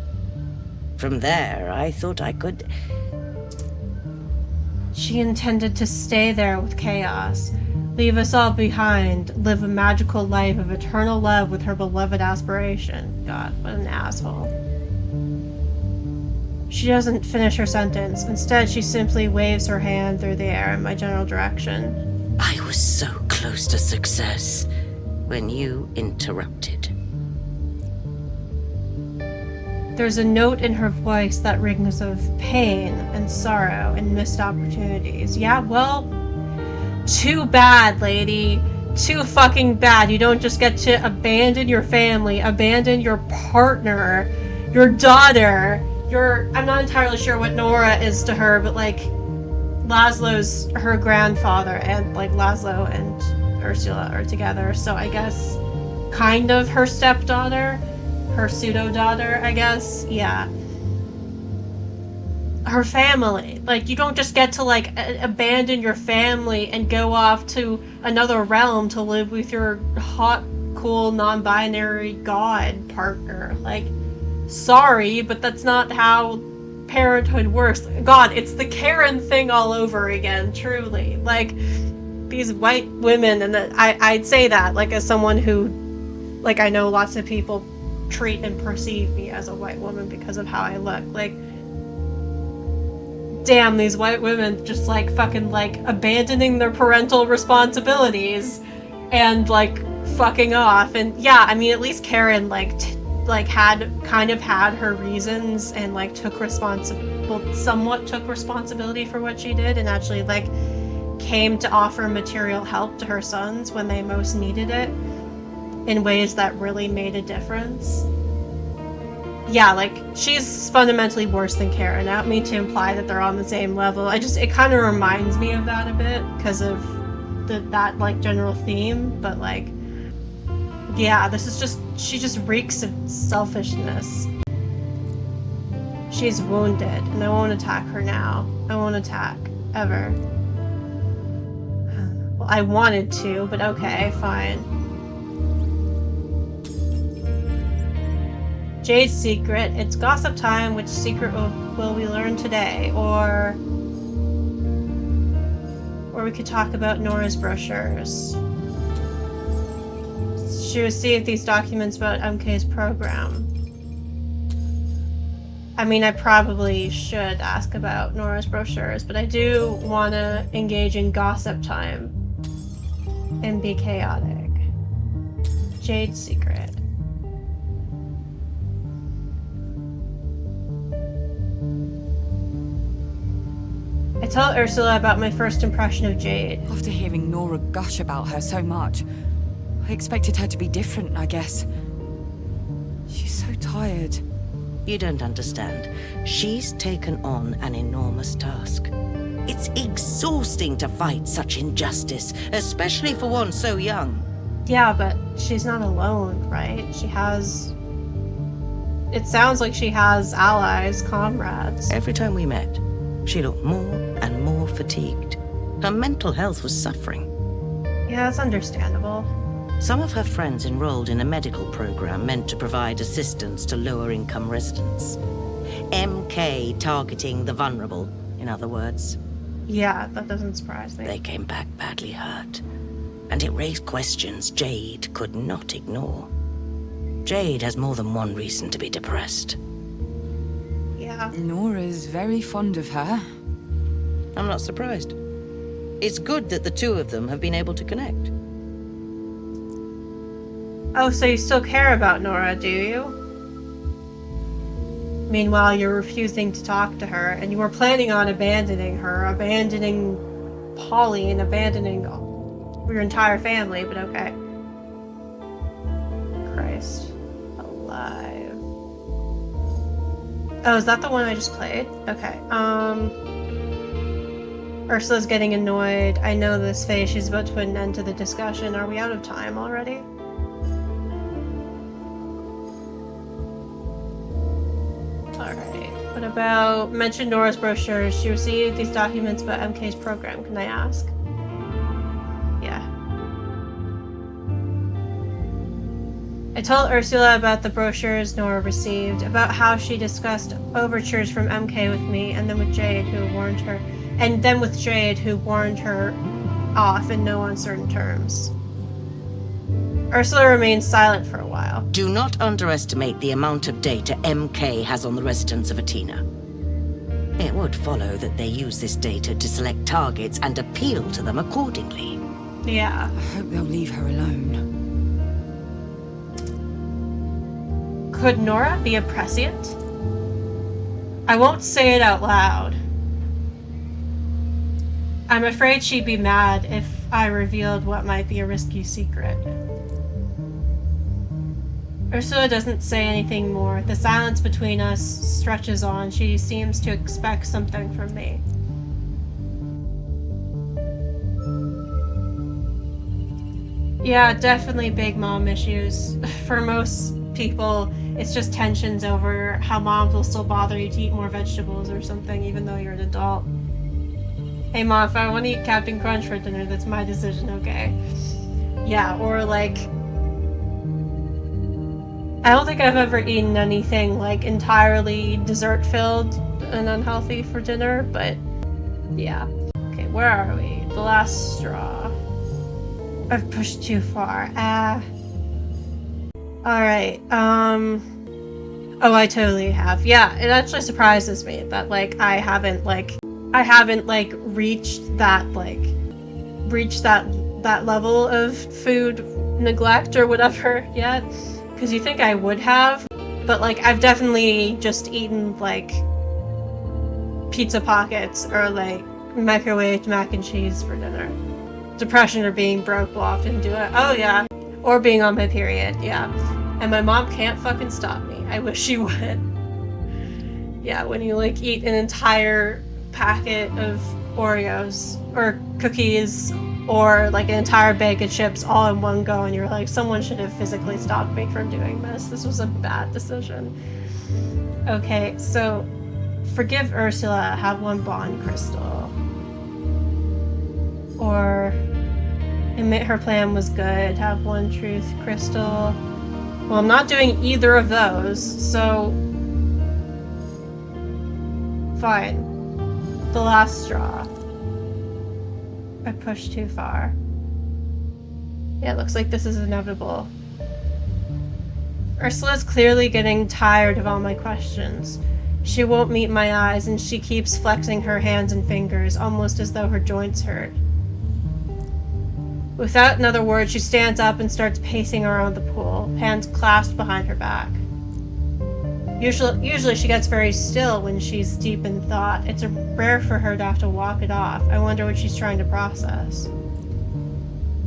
From there, I thought I could...
She intended to stay there with Chaos, Leave us all behind. Live a magical life of eternal love with her beloved aspiration. God, what an asshole. She doesn't finish her sentence. Instead, she simply waves her hand through the air in my general direction.
I was so close to success when you interrupted.
There's a note in her voice that rings of pain and sorrow and missed opportunities. Yeah, well, too bad, lady. Too fucking bad. You don't just get to abandon your family, abandon your partner, your daughter, I'm not entirely sure what Nora is to her, but like, Laszlo's her grandfather, and like Laszlo and Ursula are together, so I guess kind of her stepdaughter, her pseudo-daughter, I guess. Yeah. Her family. Like, you don't just get to like abandon your family and go off to another realm to live with your hot, cool, non-binary god partner. Like, sorry, but that's not how parenthood works. God, it's the Karen thing all over again, truly. Like, these white women, and I'd say that, like, as someone who, like, I know lots of people treat and perceive me as a white woman because of how I look. Like, damn, these white women just, like, fucking, like, abandoning their parental responsibilities and, like, fucking off. And, yeah, I mean, at least Karen, had her reasons and like somewhat took responsibility for what she did, and actually like came to offer material help to her sons when they most needed it in ways that really made a difference. Yeah, like, she's fundamentally worse than Karen. I don't mean to imply that they're on the same level. It kind of reminds me of that a bit because of that like general theme, but like, yeah, she just reeks of selfishness. She's wounded, and I won't attack her now. I won't attack, ever. Well, I wanted to, but okay, fine. Jade's secret. It's gossip time. Which secret will we learn today? Or we could talk about Nora's brochures. She received these documents about MK's program. I mean, I probably should ask about Nora's brochures, but I do want to engage in gossip time and be chaotic. Jade's secret. I told Ursula about my first impression of Jade.
After hearing Nora gush about her so much, I expected her to be different, I guess. She's so tired.
You don't understand. She's taken on an enormous task. It's exhausting to fight such injustice, especially for one so young.
Yeah, but she's not alone, right? It sounds like she has allies, comrades.
Every time we met, she looked more and more fatigued. Her mental health was suffering.
Yeah, that's understandable.
Some of her friends enrolled in a medical program meant to provide assistance to lower-income residents. MK targeting the vulnerable, in other words.
Yeah, that doesn't surprise me.
They came back badly hurt, and it raised questions Jade could not ignore. Jade has more than one reason to be depressed.
Yeah.
Nora's very fond of her.
I'm not surprised. It's good that the two of them have been able to connect.
Oh, so you still care about Nora, do you? Meanwhile, you're refusing to talk to her, and you were planning on abandoning her, abandoning Pauline, abandoning your entire family, but okay. Christ. Alive. Oh, is that the one I just played? Okay, Ursula's getting annoyed. I know this phase. She's about to put an end to the discussion. Are we out of time already? Alright. What about mention Nora's brochures? She received these documents about MK's program. Can I ask? Yeah. I told Ursula about the brochures Nora received, about how she discussed overtures from MK with me, and then with Jade, who warned her off in no uncertain terms. Ursula remains silent for a while.
Do not underestimate the amount of data MK has on the residents of Atina. It would follow that they use this data to select targets and appeal to them accordingly.
Yeah.
I hope they'll leave her alone.
Could Nora be a prescient? I won't say it out loud. I'm afraid she'd be mad if I revealed what might be a risky secret. Ursula doesn't say anything more. The silence between us stretches on. She seems to expect something from me. Yeah, definitely big mom issues. For most people, it's just tensions over how moms will still bother you to eat more vegetables or something, even though you're an adult. Hey mom, if I want to eat Captain Crunch for dinner, that's my decision, okay? Yeah, or like... I don't think I've ever eaten anything like entirely dessert-filled and unhealthy for dinner, but yeah. Okay, where are we? The last straw. I've pushed too far. Alright, oh, I totally have. Yeah, it actually surprises me that, like, I haven't reached that level of food neglect or whatever yet. Because you think I would have, but, like, I've definitely just eaten, like, pizza pockets or, like, microwaved mac and cheese for dinner. Depression or being broke will often do it. Oh, yeah. Or being on my period, yeah. And my mom can't fucking stop me. I wish she would. Yeah, when you, like, eat an entire packet of Oreos or cookies or like an entire bag of chips all in one go, and you're like, someone should have physically stopped me from doing this. This was a bad decision. Okay, so forgive Ursula, have one bond crystal. Or admit her plan was good, have one truth crystal. Well, I'm not doing either of those, so fine. The last straw. I pushed too far. Yeah, it looks like this is inevitable. Ursula's clearly getting tired of all my questions. She won't meet my eyes, and she keeps flexing her hands and fingers, almost as though her joints hurt. Without another word, she stands up and starts pacing around the pool, hands clasped behind her back. Usually she gets very still when she's deep in thought. It's rare for her to have to walk it off. I wonder what she's trying to process.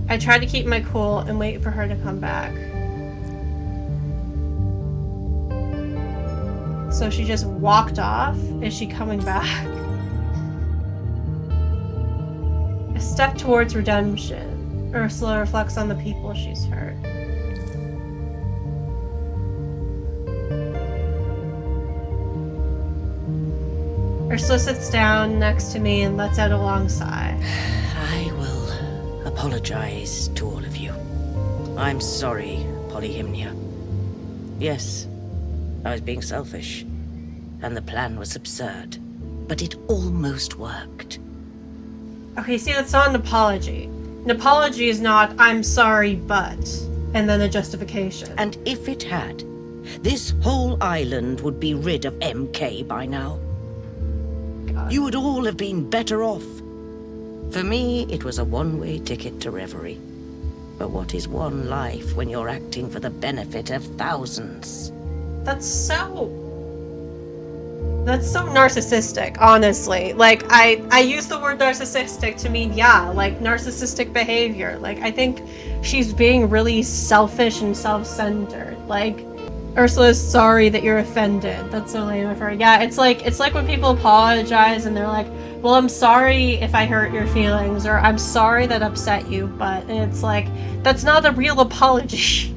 I try to keep my cool and wait for her to come back. So she just walked off? Is she coming back? A step towards redemption. Ursula reflects on the people she's hurt. Ursula sits down next to me and lets out a long sigh.
I will apologize to all of you. I'm sorry, Polyhymnia. Yes, I was being selfish, and the plan was absurd, but it almost worked.
Okay, see, that's not an apology. An apology is not, I'm sorry, but, and then a justification.
And if it had, this whole island would be rid of MK by now.
God.
You would all have been better off. For me, it was a one-way ticket to Reverie. But what is one life when you're acting for the benefit of thousands?
That's so narcissistic, honestly. Like, I use the word narcissistic to mean, yeah, like, narcissistic behavior. Like, I think she's being really selfish and self-centered. Like, Ursula's sorry that you're offended. That's so lame of her. Yeah, it's like when people apologize and they're like, well, I'm sorry if I hurt your feelings, or I'm sorry that upset you, but, and it's like, that's not a real apology.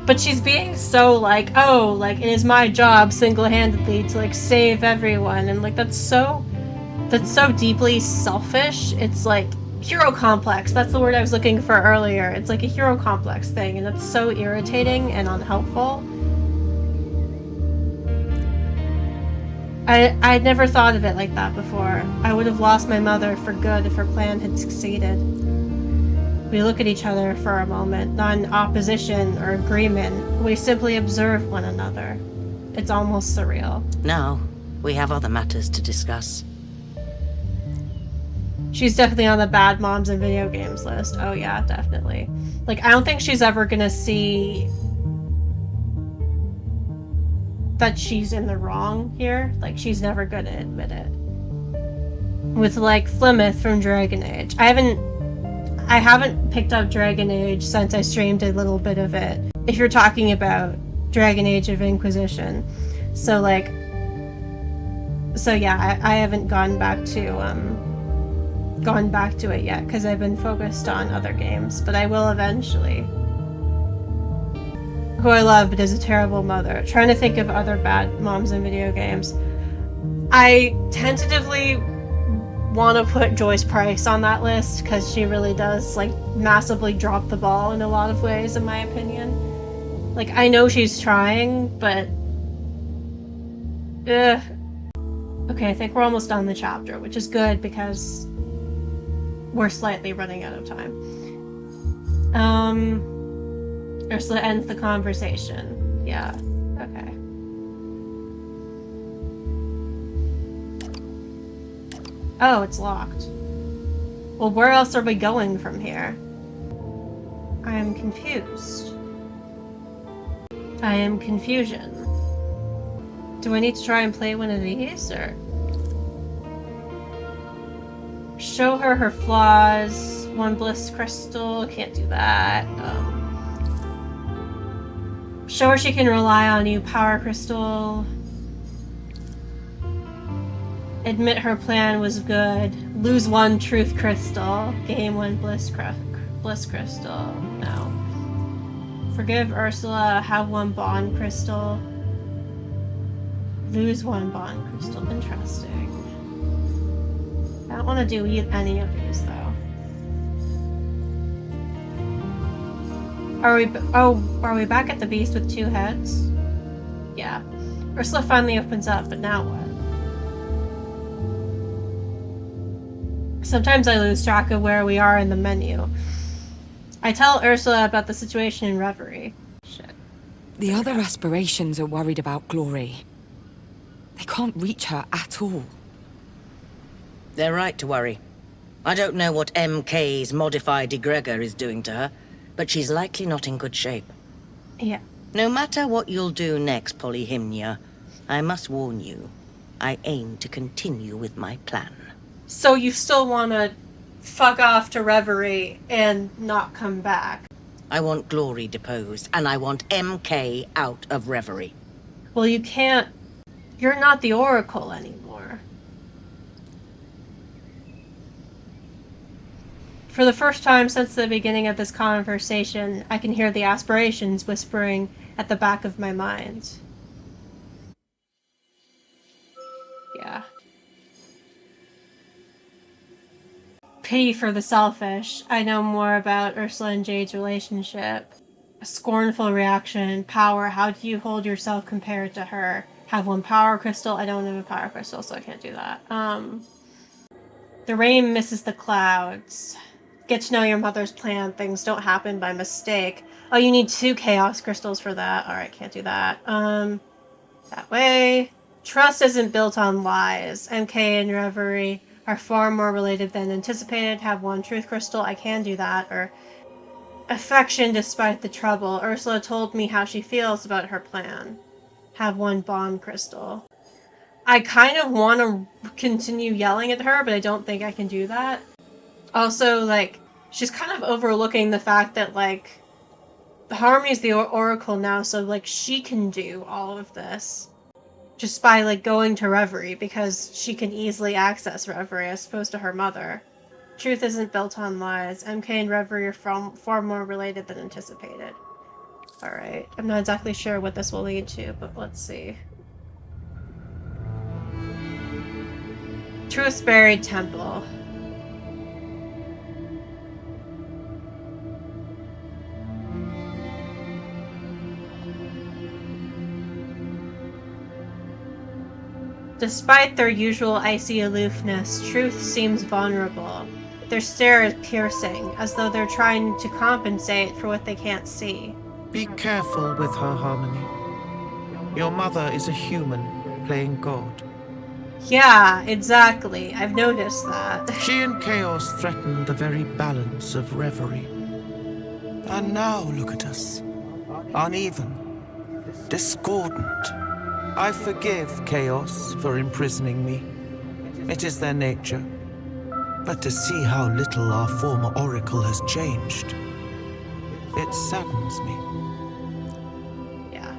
But she's being so like, oh, like, it is my job single-handedly to, like, save everyone, and, like, that's so deeply selfish. It's like hero complex. That's the word I was looking for earlier. It's like a hero complex thing, and that's so irritating and unhelpful. I'd never thought of it like that before. I would have lost my mother for good if her plan had succeeded. We look at each other for a moment, not in opposition or agreement. We simply observe one another. It's almost surreal.
Now, we have other matters to discuss.
She's definitely on the bad moms in video games list. Oh yeah, definitely. Like, I don't think she's ever gonna see that she's in the wrong here. Like, she's never gonna admit it. With, like, Flemeth from Dragon Age. I haven't picked up Dragon Age since I streamed a little bit of it. If you're talking about Dragon Age of Inquisition. So, like... So yeah, I haven't gone back to it yet, because I've been focused on other games, but I will eventually. Who I love, but is a terrible mother. Trying to think of other bad moms in video games. I tentatively want to put Joyce Price on that list, because she really does, like, massively drop the ball in a lot of ways, in my opinion. Like, I know she's trying, but... Okay, I think we're almost done the chapter, which is good, because we're slightly running out of time. Ursula ends the conversation. Yeah, okay. Oh, it's locked. Well, where else are we going from here? I am confused. I am confusion. Do I need to try and play one of these, or... Show her her flaws. One bliss crystal. Can't do that. Show her she can rely on you. Power crystal. Admit her plan was good. Lose one truth crystal. Gain one bliss crystal. No. Forgive Ursula. Have one bond crystal. Lose one bond crystal. Interesting. I don't want to do any of these, though. Are we back at the beast with two heads? Yeah. Ursula finally opens up, but now what? Sometimes I lose track of where we are in the menu. I tell Ursula about the situation in Reverie. Shit.
The other aspirations are worried about Glory. They can't reach her at all.
They're right to worry. I don't know what MK's modified egregor is doing to her, but she's likely not in good shape.
Yeah.
No matter what you'll do next, Polyhymnia, I must warn you, I aim to continue with my plan.
So you still want to fuck off to Reverie and not come back?
I want Glory deposed, and I want MK out of Reverie.
Well, you can't... You're not the Oracle anymore. For the first time since the beginning of this conversation, I can hear the aspirations whispering at the back of my mind. Yeah. Pity for the selfish. I know more about Ursula and Jade's relationship. A scornful reaction. Power. How do you hold yourself compared to her? Have one power crystal. I don't have a power crystal, so I can't do that. The rain misses the clouds. Get to know your mother's plan. Things don't happen by mistake. Oh, you need 2 chaos crystals for that. Alright, can't do that. That way. Trust isn't built on lies. MK and Reverie are far more related than anticipated. Have 1 truth crystal. I can do that. Or affection despite the trouble. Ursula told me how she feels about her plan. Have 1 bond crystal. I kind of want to continue yelling at her, but I don't think I can do that. Also, like, she's kind of overlooking the fact that, like, Harmony's the Oracle now, so, like, she can do all of this. Just by, like, going to Reverie, because she can easily access Reverie as opposed to her mother. Truth isn't built on lies. MK and Reverie are far more related than anticipated. Alright, I'm not exactly sure what this will lead to, but let's see. Truth's Buried Temple. Despite their usual icy aloofness, Truth seems vulnerable. Their stare is piercing, as though they're trying to compensate for what they can't see.
Be careful with her, Harmony. Your mother is a human playing God.
Yeah, exactly. I've noticed that.
She and Chaos threaten the very balance of Reverie. And now look at us. Uneven. Discordant. I forgive Chaos for imprisoning me. It is their nature. But to see how little our former Oracle has changed, it saddens me.
Yeah.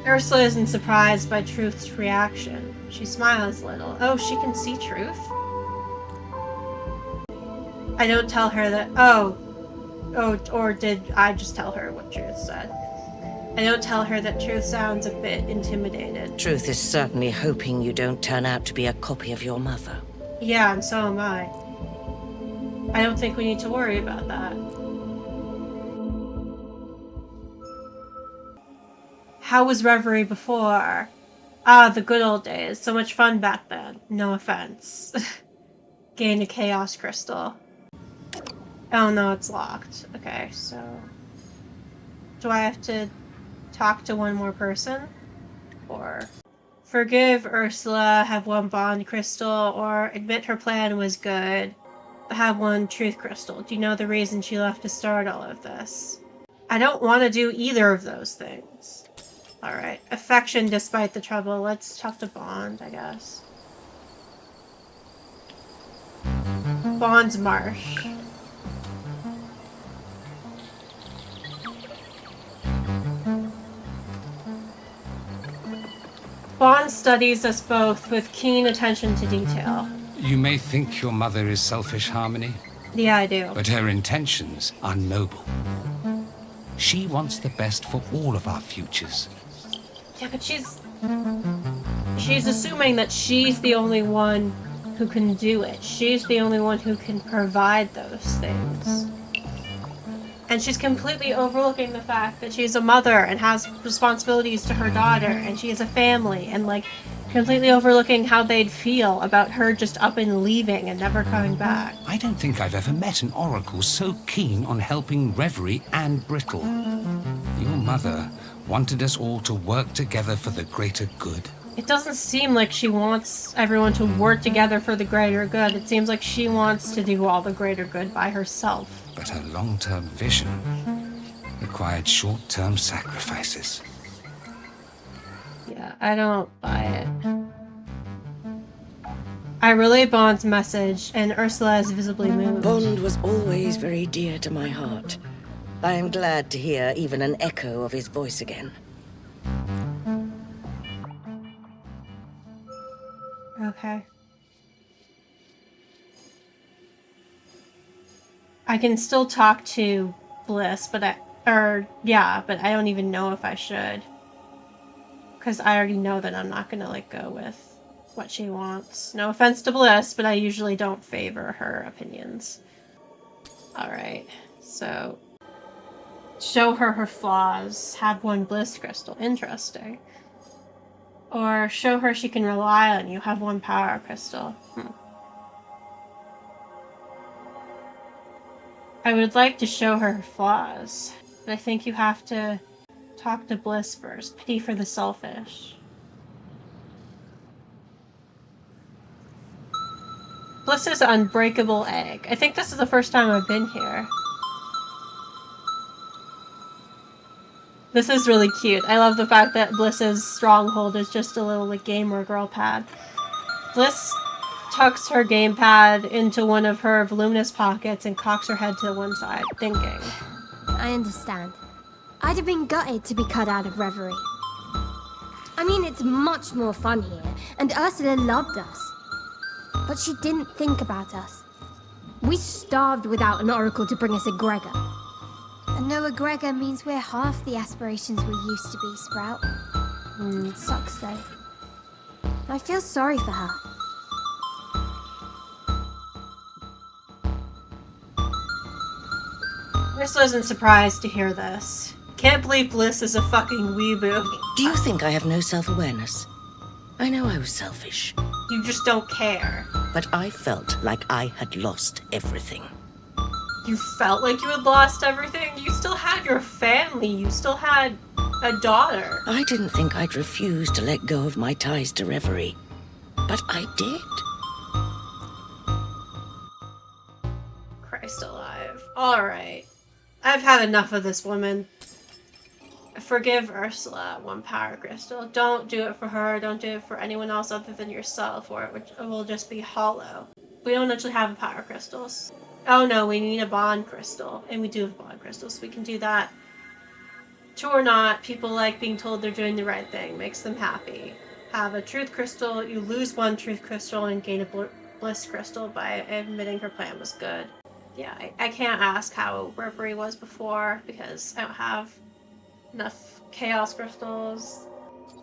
Ursula isn't surprised by Truth's reaction. She smiles a little. Oh, she can see Truth? I don't tell her that. Oh, or did I just tell her what Truth said? I don't tell her that Truth sounds a bit intimidated.
Truth is certainly hoping you don't turn out to be a copy of your mother.
Yeah, and so am I. I don't think we need to worry about that. How was Reverie before? Ah, the good old days. So much fun back then. No offense. Gain a chaos crystal. Oh no, it's locked. Okay, so... do I have to talk to one more person? Or... forgive Ursula, have one bond crystal, or admit her plan was good, have one truth crystal. Do you know the reason she left to start all of this? I don't want to do either of those things. Alright. Affection despite the trouble. Let's talk to Bond, I guess. Bond's Marsh. Bond studies us both with keen attention to detail.
You may think your mother is selfish, Harmony,
Yeah, I do.
but her intentions are noble. She wants the best for all of our futures.
Yeah, but she's assuming that she's the only one who can do it. She's the only one who can provide those things. And she's completely overlooking the fact that she's a mother and has responsibilities to her daughter, and she has a family, and like completely overlooking how they'd feel about her just up and leaving and never coming back.
I don't think I've ever met an oracle so keen on helping Reverie and Brittle. Your mother wanted us all to work together for the greater good.
It doesn't seem like she wants everyone to work together for the greater good. It seems like she wants to do all the greater good by herself.
But her long-term vision required short-term sacrifices.
Yeah, I don't buy it. I relay Bond's message, and Ursula is visibly moved.
Bond was always very dear to my heart. I am glad to hear even an echo of his voice again.
Okay. I can still talk to Bliss, but I don't even know if I should. Because I already know that I'm not gonna, like, go with what she wants. No offense to Bliss, but I usually don't favor her opinions. Alright, so... show her her flaws, have one Bliss crystal. Interesting. Or show her she can rely on you, have one power crystal. I would like to show her her flaws, but I think you have to talk to Bliss first. Pity for the selfish. Bliss's unbreakable egg. I think this is the first time I've been here. This is really cute. I love the fact that Bliss's stronghold is just a little like gamer girl pad. Bliss tucks her gamepad into one of her voluminous pockets and cocks her head to one side, thinking.
I understand. I'd have been gutted to be cut out of Reverie. I mean, it's much more fun here, and Ursula loved us. But she didn't think about us. We starved without an oracle to bring us a Gregor. And no egregor means we're half the aspirations we used to be, Sprout. It sucks, though. I feel sorry for her.
Ursula isn't surprised to hear this. Can't believe Bliss is a fucking weeboo.
Do you think I have no self-awareness? I know I was selfish,
You just don't care.
but I felt like I had lost everything.
You felt like you had lost everything? You still had your family. You still had a daughter.
I didn't think I'd refuse to let go of my ties to Reverie, but I did.
Christ alive. Alright. I've had enough of this woman. Forgive Ursula, 1 power crystal. Don't do it for her. Don't do it for anyone else other than yourself, or it will just be hollow. We don't actually have power crystals. Oh no, we need a bond crystal. And we do have bond crystals, so we can do that. True or not, people like being told they're doing the right thing. Makes them happy. Have a truth crystal. You lose 1 truth crystal and gain a bliss crystal by admitting her plan was good. Yeah, I can't ask how Reverie was before because I don't have enough chaos crystals.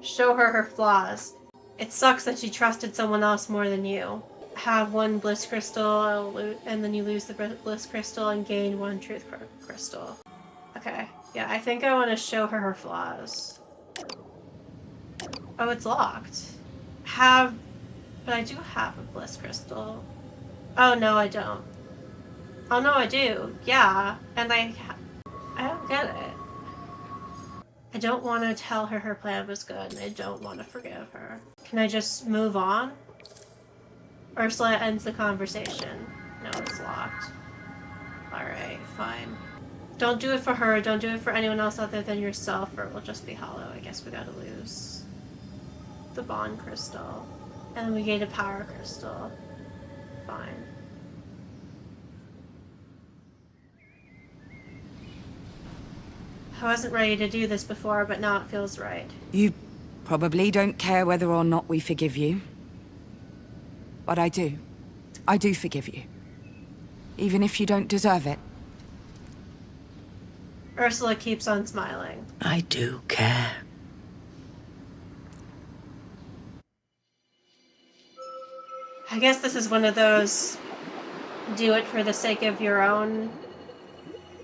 Show her her flaws. It sucks that she trusted someone else more than you. Have 1 bliss crystal and then you lose the bliss crystal and gain 1 truth crystal. Okay, yeah, I think I want to show her her flaws. Oh, it's locked. But I do have a bliss crystal. Oh no, I don't. Oh no, I do. Yeah, and I don't get it. I don't want to tell her her plan was good, and I don't want to forgive her. Can I just move on? Ursula ends the conversation. No, it's locked. Alright, fine. Don't do it for her, don't do it for anyone else other than yourself, or it will just be hollow. I guess we gotta lose the bond crystal. And we get a power crystal. Fine. I wasn't ready to do this before, but now it feels right.
You probably don't care whether or not we forgive you. But I do. I do forgive you. Even if you don't deserve it.
Ursula keeps on smiling.
I do care.
I guess this is one of those do it for the sake of your own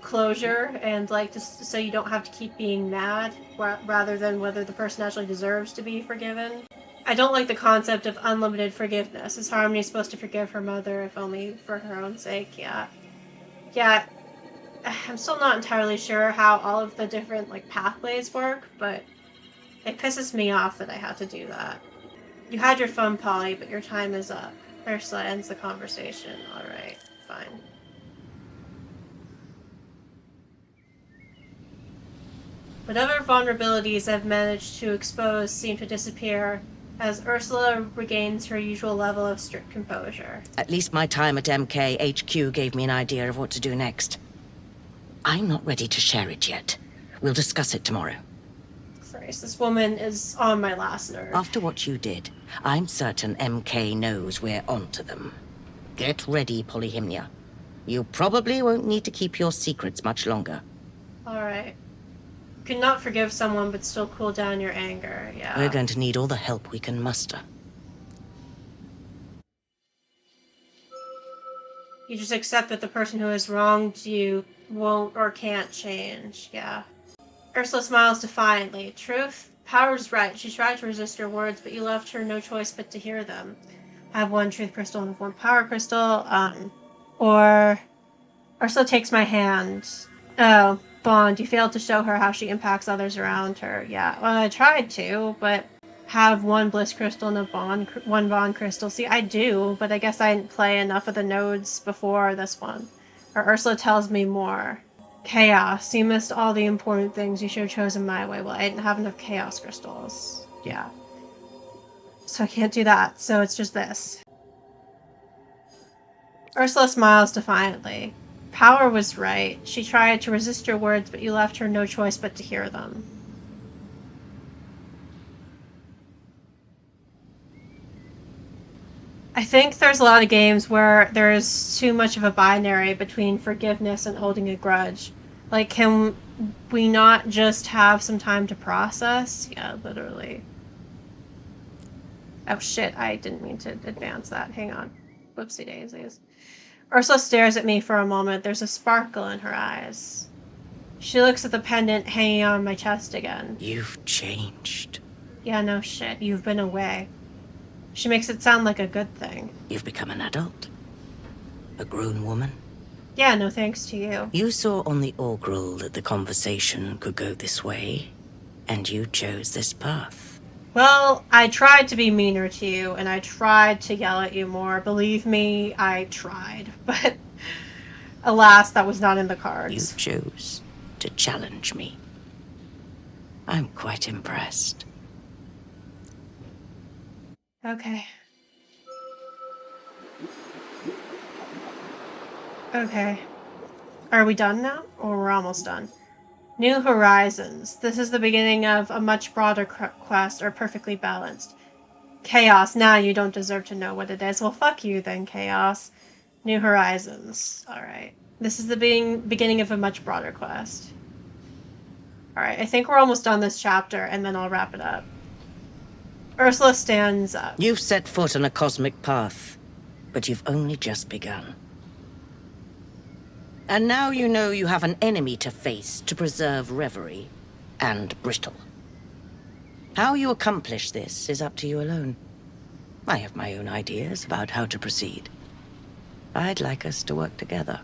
closure and like just so you don't have to keep being mad rather than whether the person actually deserves to be forgiven. I don't like the concept of unlimited forgiveness. Is Harmony supposed to forgive her mother if only for her own sake? Yeah. Yeah, I'm still not entirely sure how all of the different like pathways work, but it pisses me off that I had to do that. You had your fun, Polly, but your time is up. Ursula ends the conversation. Alright, fine. Whatever vulnerabilities I've managed to expose seem to disappear as Ursula regains her usual level of strict composure.
At least my time at MK HQ gave me an idea of what to do next. I'm not ready to share it yet. We'll discuss it tomorrow.
Christ, this woman is on my last nerve.
After what you did, I'm certain MK knows we're onto them. Get ready, Polyhymnia. You probably won't need to keep your secrets much longer.
Alright. Could not forgive someone but still cool down your anger, yeah.
We're going to need all the help we can muster.
You just accept that the person who has wronged you won't or can't change, yeah. Ursula smiles defiantly. Truth? Power's right. She tried to resist your words, but you left her no choice but to hear them. I have 1 truth crystal and 1 power crystal, or Ursula takes my hand. Oh, bond. You failed to show her how she impacts others around her. Yeah, well, I tried to, but have 1 bliss crystal and 1 bond crystal. See, I do, but I guess I didn't play enough of the nodes before this one. Or Ursula tells me more. Chaos. You missed all the important things. You should have chosen my way. Well, I didn't have enough chaos crystals. Yeah. So I can't do that. So it's just this. Ursula smiles defiantly. Power was right. She tried to resist your words, but you left her no choice but to hear them. I think there's a lot of games where there's too much of a binary between forgiveness and holding a grudge. Like, can we not just have some time to process? Yeah, literally. Oh shit, I didn't mean to advance that. Hang on. Whoopsie daisies. Ursula stares at me for a moment. There's a sparkle in her eyes. She looks at the pendant hanging on my chest again.
You've changed.
Yeah, no shit. You've been away. She makes it sound like a good thing.
You've become an adult. A grown woman.
Yeah, no thanks to you.
You saw on the augral that the conversation could go this way, and you chose this path.
Well, I tried to be meaner to you, and I tried to yell at you more. Believe me, I tried. But alas, that was not in the
You
cards.
chose to challenge me. I'm quite impressed.
Okay. Okay. Are we done now? Or we're almost done? New Horizons. This is the beginning of a much broader quest, or perfectly balanced. Chaos. Now you don't deserve to know what it is. Well, fuck you then, Chaos. New Horizons. Alright. This is the beginning of a much broader quest. Alright, I think we're almost done this chapter, and then I'll wrap it up. Ursula stands up.
You've set foot on a cosmic path, but you've only just begun. And now you know you have an enemy to face to preserve Reverie and Brittle. How you accomplish this is up to you alone. I have my own ideas about how to proceed. I'd like us to work together.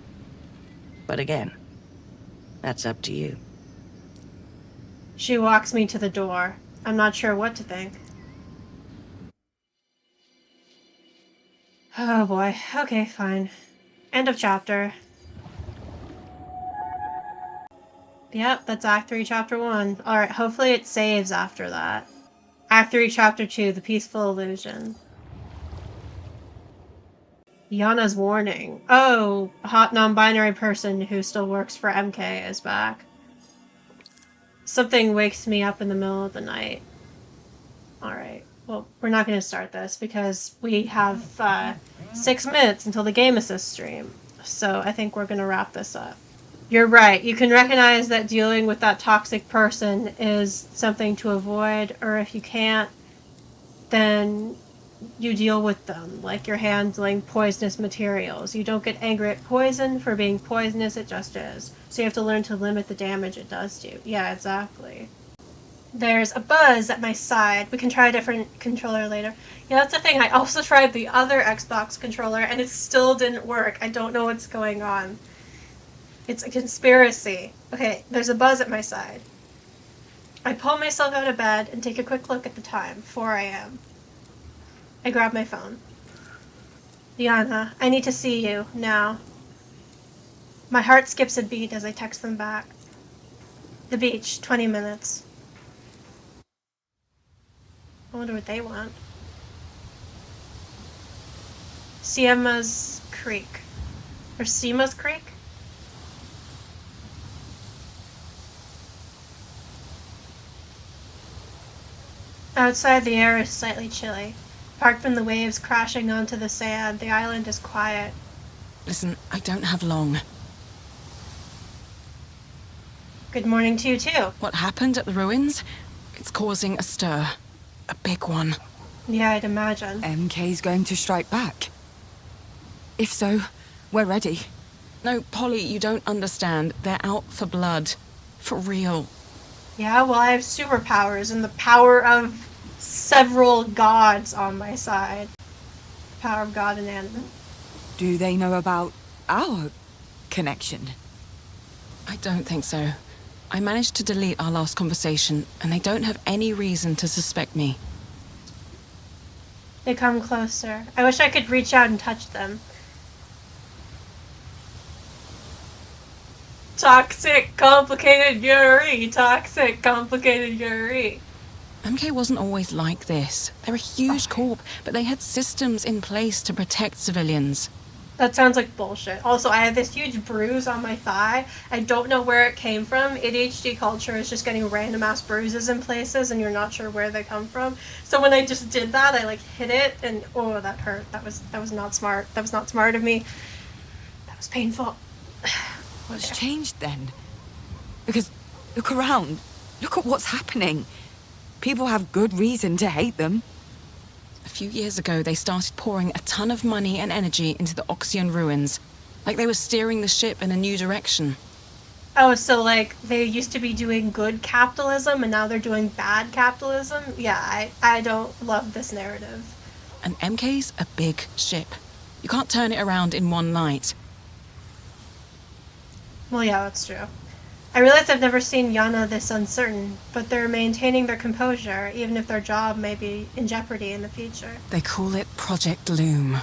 But again, that's up to you.
She walks me to the door. I'm not sure what to think. Oh boy. Okay, fine. End of chapter. Yep, that's Act 3, Chapter 1. Alright, hopefully it saves after that. Act 3, Chapter 2, The Peaceful Illusion. Yana's warning. Oh, a hot non-binary person who still works for MK is back. Something wakes me up in the middle of the night. Alright, well, we're not going to start this because we have 6 minutes until the Game Assist stream. So I think we're going to wrap this up. You're right. You can recognize that dealing with that toxic person is something to avoid, or if you can't, then you deal with them, like you're handling poisonous materials. You don't get angry at poison for being poisonous, it just is. So you have to learn to limit the damage it does to you. Yeah, exactly. There's a buzz at my side. We can try a different controller later. Yeah, that's the thing. I also tried the other Xbox controller, and it still didn't work. I don't know what's going on. It's a conspiracy. Okay, there's a buzz at my side. I pull myself out of bed and take a quick look at the time, 4 a.m. I grab my phone. Yana, I need to see you, now. My heart skips a beat as I text them back. The beach, 20 minutes. I wonder what they want. Siema's Creek. Or Siema's Creek? Outside, the air is slightly chilly. Apart from the waves crashing onto the sand, the island is quiet.
Listen, I don't have long.
Good morning to you, too.
What happened at the ruins? It's causing a stir. A big one.
Yeah, I'd imagine.
MK's going to strike back. If so, we're ready. No, Polly, you don't understand. They're out for blood. For real.
Yeah, well, I have superpowers and the power of several gods on my side. Power of God and animate.
Do they know about our connection? I don't think so. I managed to delete our last conversation, and they don't have any reason to suspect me.
They come closer. I wish I could reach out and touch them. Toxic, complicated Yuri. Toxic, complicated Yuri.
MK wasn't always like this. They're a huge corp, but they had systems in place to protect civilians.
That sounds like bullshit. Also, I have this huge bruise on my thigh. I don't know where it came from. ADHD culture is just getting random ass bruises in places and you're not sure where they come from. So when I just did that, I like hit it and oh, that hurt. That was not smart. That was not smart of me. That was painful.
What's changed then? Because look around. Look at what's happening. People have good reason to hate them. A few years ago, they started pouring a ton of money and energy into the Oxian ruins, like they were steering the ship in a new direction.
Oh, so like they used to be doing good capitalism and now they're doing bad capitalism? Yeah, I don't love this narrative.
And MK's a big ship. You can't turn it around in one night.
Well, yeah, that's true. I realize I've never seen Yana this uncertain, but they're maintaining their composure, even if their job may be in jeopardy in the future.
They call it Project Loom.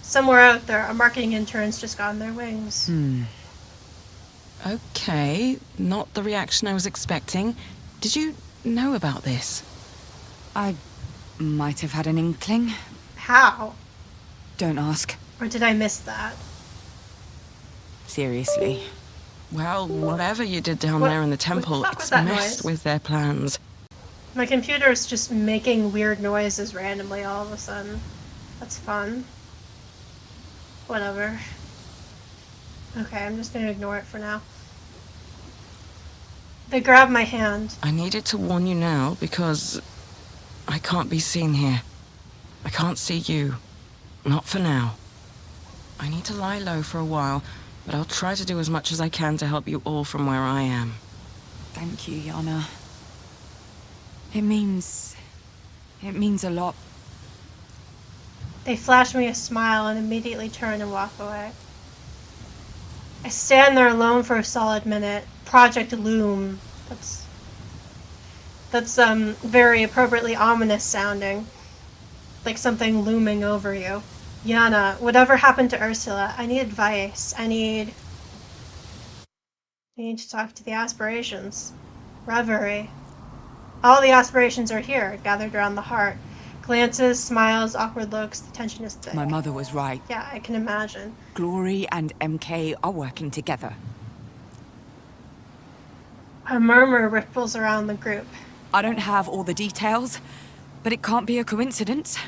Somewhere out there, a marketing intern's just gotten their wings.
Okay, not the reaction I was expecting. Did you know about this? I might have had an inkling.
How?
Don't ask.
Or did I miss that?
Seriously. Well, whatever you did down
What-
there in the
what's
temple,
up with
it's
that
messed
noise?
with their plans.
My computer's just making weird noises randomly all of a sudden. That's fun. Whatever. Okay, I'm just gonna ignore it for now. They grabbed my hand.
I needed to warn you now because I can't be seen here. I can't see you. Not for now. I need to lie low for a while, but I'll try to do as much as I can to help you all from where I am. Thank you, Yana. It means a lot.
They flash me a smile and immediately turn and walk away. I stand there alone for a solid minute. Project Loom. That's very appropriately ominous sounding. Like something looming over you. Yana, whatever happened to Ursula? I need advice. I need to talk to the aspirations. Reverie. All the aspirations are here, gathered around the heart. Glances, smiles, awkward looks, the tension is thick.
My mother was right.
Yeah, I can imagine.
Glory and MK are working together.
A murmur ripples around the group.
I don't have all the details, but it can't be a coincidence.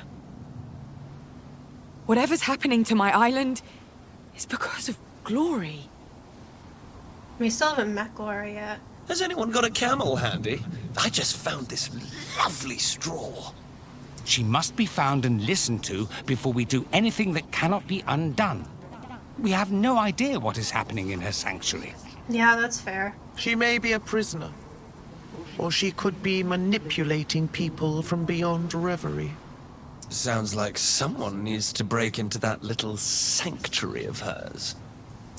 Whatever's happening to my island is because of Glory.
We still haven't met Glory yet.
Has anyone got a camel handy? I just found this lovely straw.
She must be found and listened to before we do anything that cannot be undone. We have no idea what is happening in her sanctuary.
Yeah, that's fair.
She may be a prisoner. Or she could be manipulating people from beyond Reverie.
Sounds like someone needs to break into that little sanctuary of hers.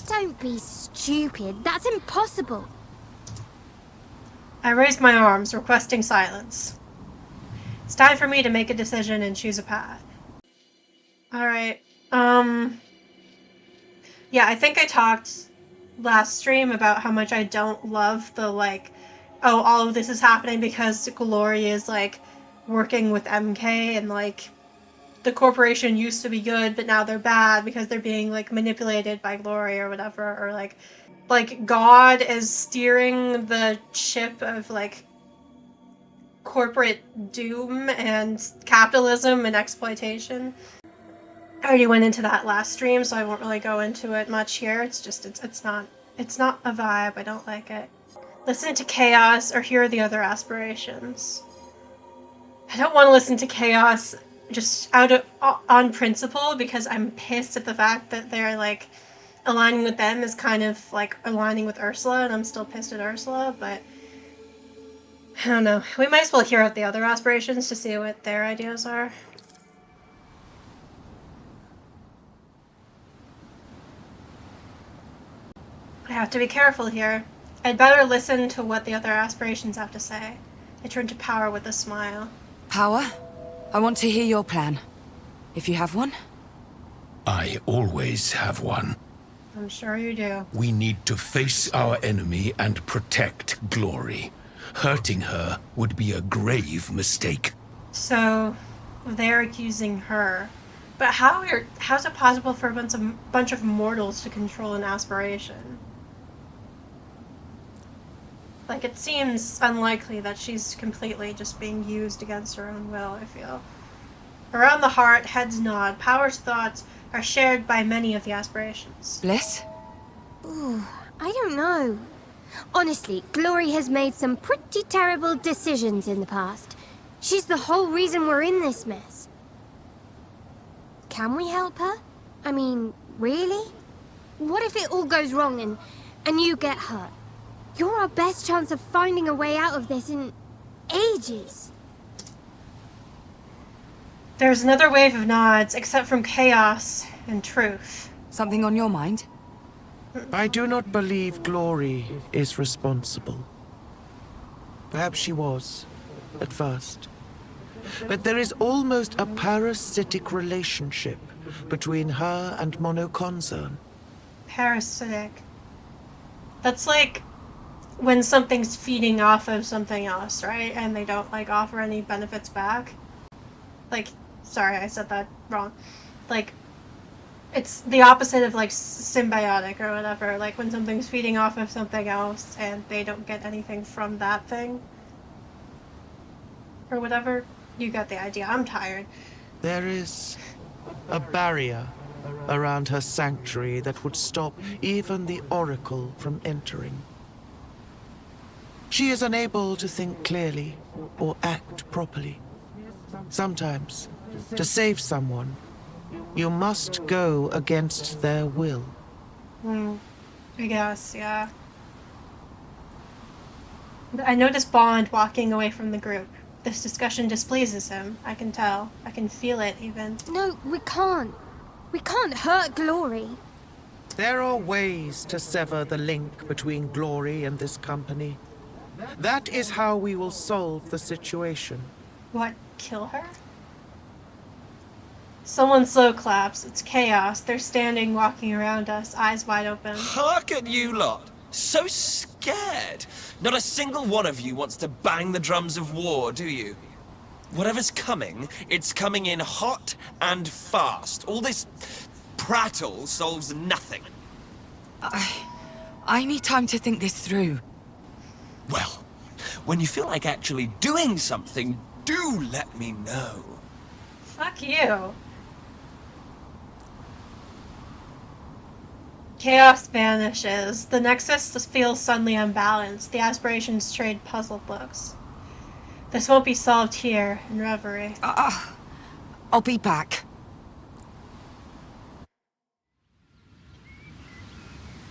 Don't be stupid. That's impossible.
I raise my arms, requesting silence. It's time for me to make a decision and choose a path. Alright, yeah, I think I talked last stream about how much I don't love the, like, oh, all of this is happening because Glory is, like, working with MK and, like, the corporation used to be good, but now they're bad because they're being, like, manipulated by Glory or whatever, or, like, God is steering the ship of, like, corporate doom and capitalism and exploitation. I already went into that last stream, so I won't really go into it much here. It's just, it's not a vibe. I don't like it. Listen to Chaos or hear the other aspirations. I don't want to listen to Chaos just on principle because I'm pissed at the fact that they're, like, aligning with them is kind of like aligning with Ursula, and I'm still pissed at Ursula, but I don't know. We might as well hear out the other aspirations to see what their ideas are. I have to be careful here. I'd better listen to what the other aspirations have to say. I turn to Power with a smile.
Power, I want to hear your plan. If you have one.
I always have one.
I'm sure you do.
We need to face our enemy and protect Glory. Hurting her would be a grave mistake.
So, they're accusing her. But how's it possible for a bunch of mortals to control an aspiration? Like, it seems unlikely that she's completely just being used against her own will, I feel. Around the heart, heads nod. Power's thoughts are shared by many of the aspirations.
Bliss?
Ooh, I don't know. Honestly, Glory has made some pretty terrible decisions in the past. She's the whole reason we're in this mess. Can we help her? I mean, really? What if it all goes wrong and you get hurt? You're our best chance of finding a way out of this in ages.
There's another wave of nods, except from chaos and truth.
Something on your mind?
I do not believe Glory is responsible. Perhaps she was, at first. But there is almost a parasitic relationship between her and Monoconzern.
Parasitic. That's like when something's feeding off of something else, right? And they don't, like, offer any benefits back. Like, sorry, I said that wrong. Like, it's the opposite of, like, symbiotic or whatever. Like, when something's feeding off of something else and they don't get anything from that thing. Or whatever. You got the idea. I'm tired.
There is a barrier around her sanctuary that would stop even the Oracle from entering. She is unable to think clearly or act properly. Sometimes, to save someone, you must go against their will.
I guess, yeah. I noticed Bond walking away from the group. This discussion displeases him. I can tell. I can feel it, even.
No, we can't. We can't hurt Glory.
There are ways to sever the link between Glory and this company. That is how we will solve the situation.
What? Kill her? Someone slow claps. It's chaos. They're standing, walking around us, eyes wide open.
Hark at you lot. So scared. Not a single one of you wants to bang the drums of war, do you? Whatever's coming, it's coming in hot and fast. All this prattle solves nothing.
I need time to think this through.
Well, when you feel like actually doing something, do let me know.
Fuck you. Chaos vanishes. The Nexus feels suddenly unbalanced. The aspirations trade puzzled looks. This won't be solved here in Reverie.
I'll be back.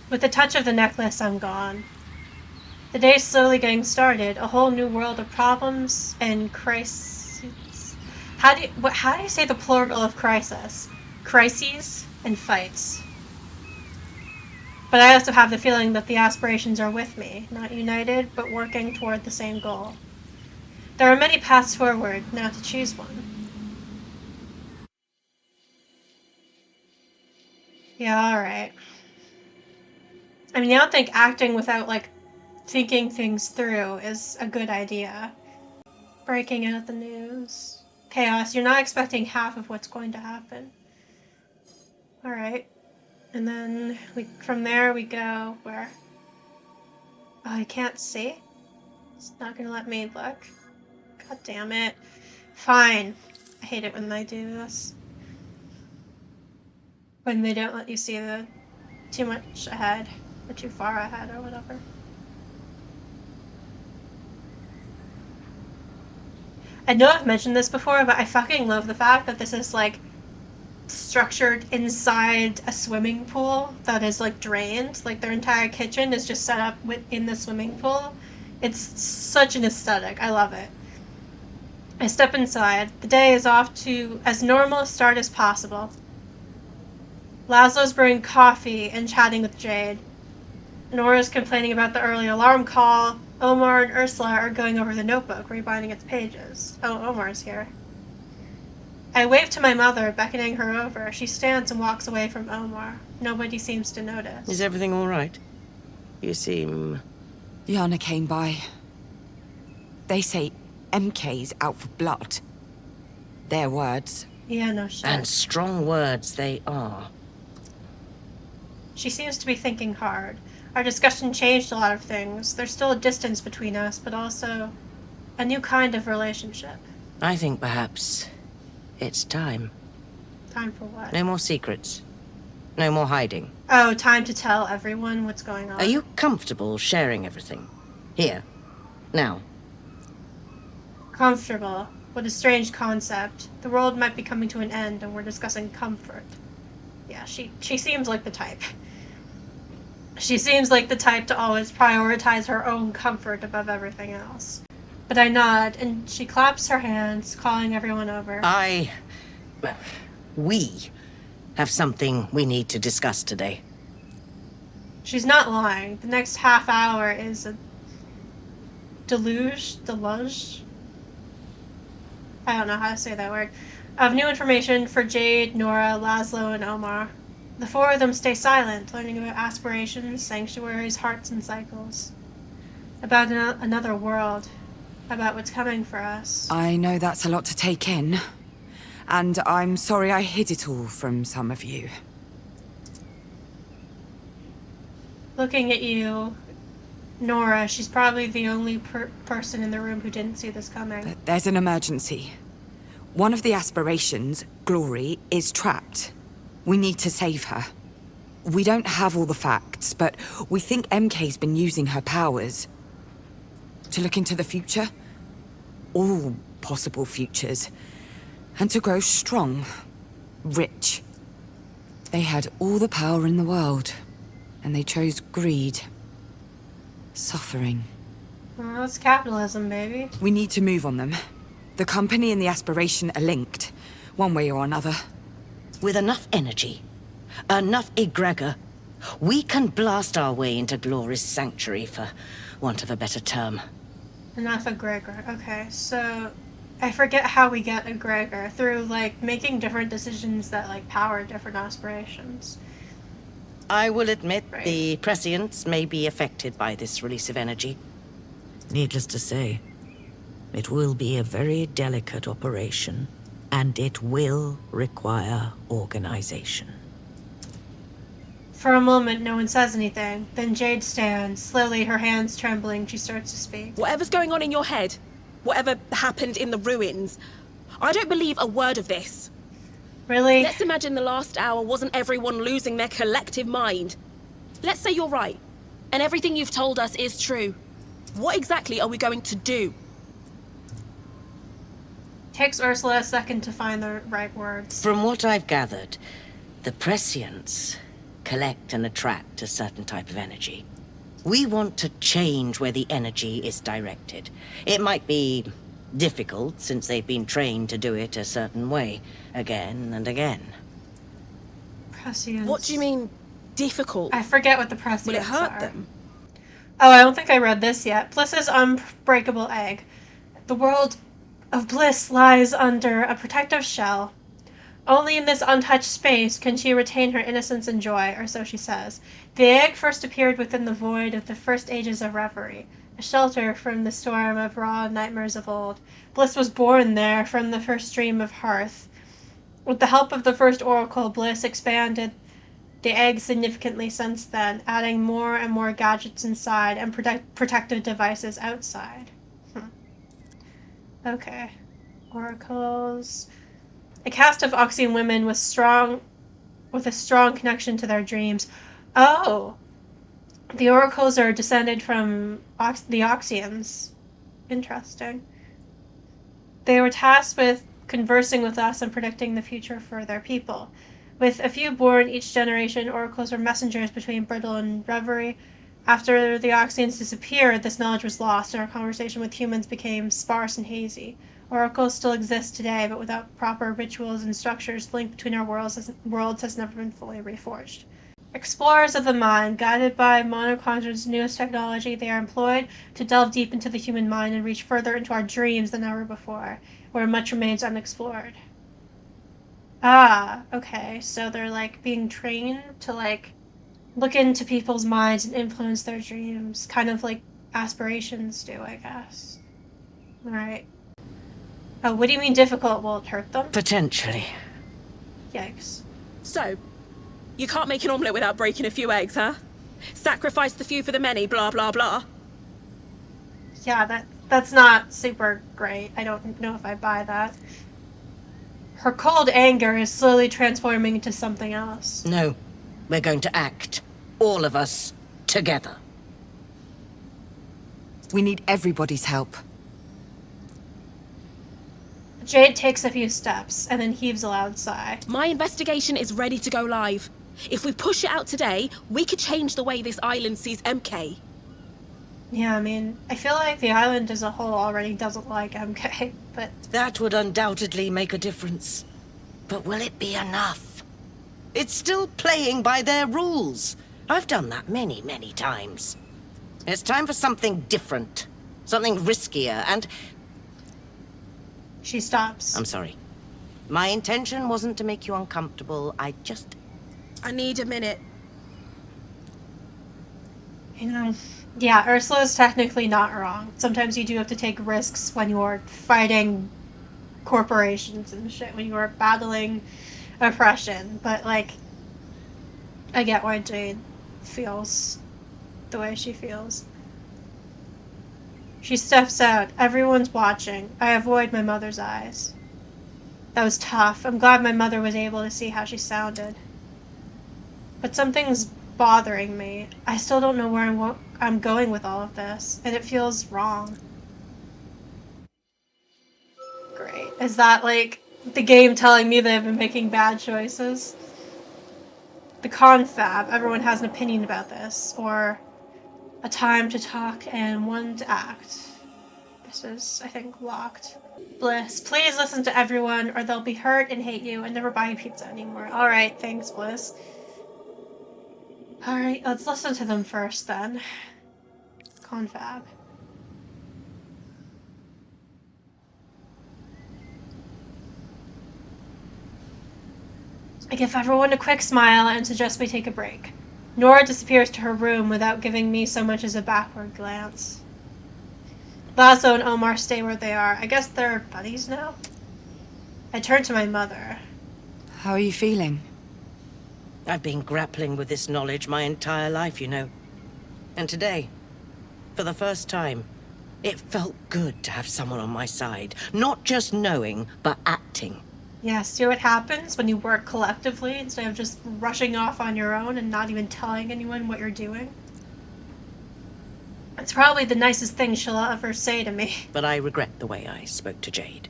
With the touch of the necklace, I'm gone. The day's slowly getting started. A whole new world of problems and crises. How do you say the plural of crisis? Crises and fights. But I also have the feeling that the aspirations are with me, not united, but working toward the same goal. There are many paths forward, now to choose one. Yeah, alright. I mean, I don't think acting without, like, thinking things through is a good idea. Breaking out the news. Chaos, you're not expecting half of what's going to happen. Alright. And then from there we go where? Oh, I can't see? It's not gonna let me look. God damn it. Fine. I hate it when they do this. When they don't let you see the too much ahead or too far ahead or whatever. I know I've mentioned this before, but I fucking love the fact that this is like structured inside a swimming pool that is like drained. Like their entire kitchen is just set up within the swimming pool. It's such an aesthetic. I love it. I step inside. The day is off to as normal a start as possible. Laszlo's brewing coffee and chatting with Jade. Nora's complaining about the early alarm call. Omar and Ursula are going over the notebook, rebinding its pages. Oh, Omar's here. I wave to my mother, beckoning her over. She stands and walks away from Omar. Nobody seems to notice.
Is everything all right? You seem...
Yana came by. They say MK's out for blood. Their words.
Yeah, no shit.
And strong words they are.
She seems to be thinking hard. Our discussion changed a lot of things. There's still a distance between us, but also a new kind of relationship.
I think perhaps it's time.
Time for what?
No more secrets. No more hiding.
Oh, time to tell everyone what's going on.
Are you comfortable sharing everything? Here. Now.
Comfortable. What a strange concept. The world might be coming to an end and we're discussing comfort. Yeah, she seems like the type. She seems like the type to always prioritize her own comfort above everything else. But I nod, and she claps her hands, calling everyone over.
We have something we need to discuss today.
She's not lying. The next half hour is a deluge? I don't know how to say that word. Of new information for Jade, Nora, Laszlo, and Omar. The four of them stay silent, learning about aspirations, sanctuaries, hearts, and cycles. About another world. About what's coming for us.
I know that's a lot to take in. And I'm sorry I hid it all from some of you.
Looking at you, Nora, she's probably the only person in the room who didn't see this coming.
There's an emergency. One of the aspirations, Glory, is trapped. We need to save her. We don't have all the facts, but we think MK's been using her powers to look into the future. All possible futures. And to grow strong. Rich. They had all the power in the world. And they chose greed. Suffering.
Well, that's capitalism, baby.
We need to move on them. The company and the aspiration are linked, one way or another.
With enough energy, enough egregor, we can blast our way into Glory's sanctuary, for want of a better term.
Enough egregor. Okay, so I forget how we get egregor. Through, like, making different decisions that, like, power different aspirations.
I will admit
Right.
the prescience may be affected by this release of energy. Needless to say, it will be a very delicate operation, and it will require organization.
For a moment, no one says anything. Then Jade stands. Slowly, her hands trembling, she starts to speak.
Whatever's going on in your head, whatever happened in the ruins, I don't believe a word of this.
Really?
Let's imagine the last hour wasn't everyone losing their collective mind. Let's say you're right, and everything you've told us is true. What exactly are we going to do?
Takes Ursula a second to find the right words.
From what I've gathered, the prescience collect and attract a certain type of energy. We want to change where the energy is directed. It might be difficult, since they've been trained to do it a certain way, again and again.
Prescience.
What do you mean, difficult?
I forget what the prescience
Will it hurt
are.
them?
Oh, I don't think I read this yet. Bliss's unbreakable egg. The world of Bliss lies under a protective shell. Only in this untouched space can she retain her innocence and joy, or so she says. The egg first appeared within the void of the first ages of Reverie, a shelter from the storm of raw nightmares of old. Bliss was born there from the first stream of hearth. With the help of the first oracle, Bliss expanded the egg significantly since then, adding more and more gadgets inside and protective devices outside. Okay. Oracles. A caste of Oxian women with a strong connection to their dreams. Oh! The oracles are descended from the Oxians. Interesting. They were tasked with conversing with us and predicting the future for their people. With a few born each generation, oracles were messengers between Brittle and Reverie. After the Oxians disappeared, this knowledge was lost, and our conversation with humans became sparse and hazy. Oracles still exist today, but without proper rituals and structures, the link between our worlds has never been fully reforged. Explorers of the mind, guided by Monocondra's newest technology, they are employed to delve deep into the human mind and reach further into our dreams than ever before, where much remains unexplored. Ah, okay, so they're, like, being trained to, like, look into people's minds and influence their dreams, kind of like aspirations do, I guess. Alright. Oh, what do you mean difficult? Will it hurt them?
Potentially.
Yikes.
So, you can't make an omelette without breaking a few eggs, huh? Sacrifice the few for the many, blah, blah, blah.
Yeah, that's not super great. I don't know if I buy that. Her cold anger is slowly transforming into something else.
No, we're going to act. All of us, together.
We need everybody's help.
Jade takes a few steps and then heaves a loud sigh.
My investigation is ready to go live. If we push it out today, we could change the way this island sees MK.
Yeah, I mean, I feel like the island as a whole already doesn't like MK, but...
That would undoubtedly make a difference. But will it be enough? It's still playing by their rules. I've done that many, many times. It's time for something different. Something riskier, and...
She stops.
I'm sorry. My intention wasn't to make you uncomfortable. I
need a minute.
You know, yeah, Ursula's technically not wrong. Sometimes you do have to take risks when you're fighting corporations and shit, when you're battling oppression. But, like, I get why Jade feels the way she feels. She steps out. Everyone's watching. I avoid my mother's eyes. That was tough. I'm glad my mother was able to see how she sounded. But something's bothering me. I still don't know where I'm going with all of this, and it feels wrong. Great. Is that, like, the game telling me that I've been making bad choices? The confab. Everyone has an opinion about this. Or a time to talk and one to act. This is, I think, locked. Bliss, please listen to everyone or they'll be hurt and hate you and never buy you pizza anymore. Alright, thanks, Bliss. Alright, let's listen to them first then. Confab. I give everyone a quick smile and suggest we take a break. Nora disappears to her room without giving me so much as a backward glance. Lazo and Omar stay where they are. I guess they're buddies now? I turn to my mother.
How are you feeling?
I've been grappling with this knowledge my entire life, you know. And today, for the first time, it felt good to have someone on my side. Not just knowing, but acting.
Yeah, see what happens when you work collectively instead of just rushing off on your own and not even telling anyone what you're doing? It's probably the nicest thing she'll ever say to me.
But I regret the way I spoke to Jade.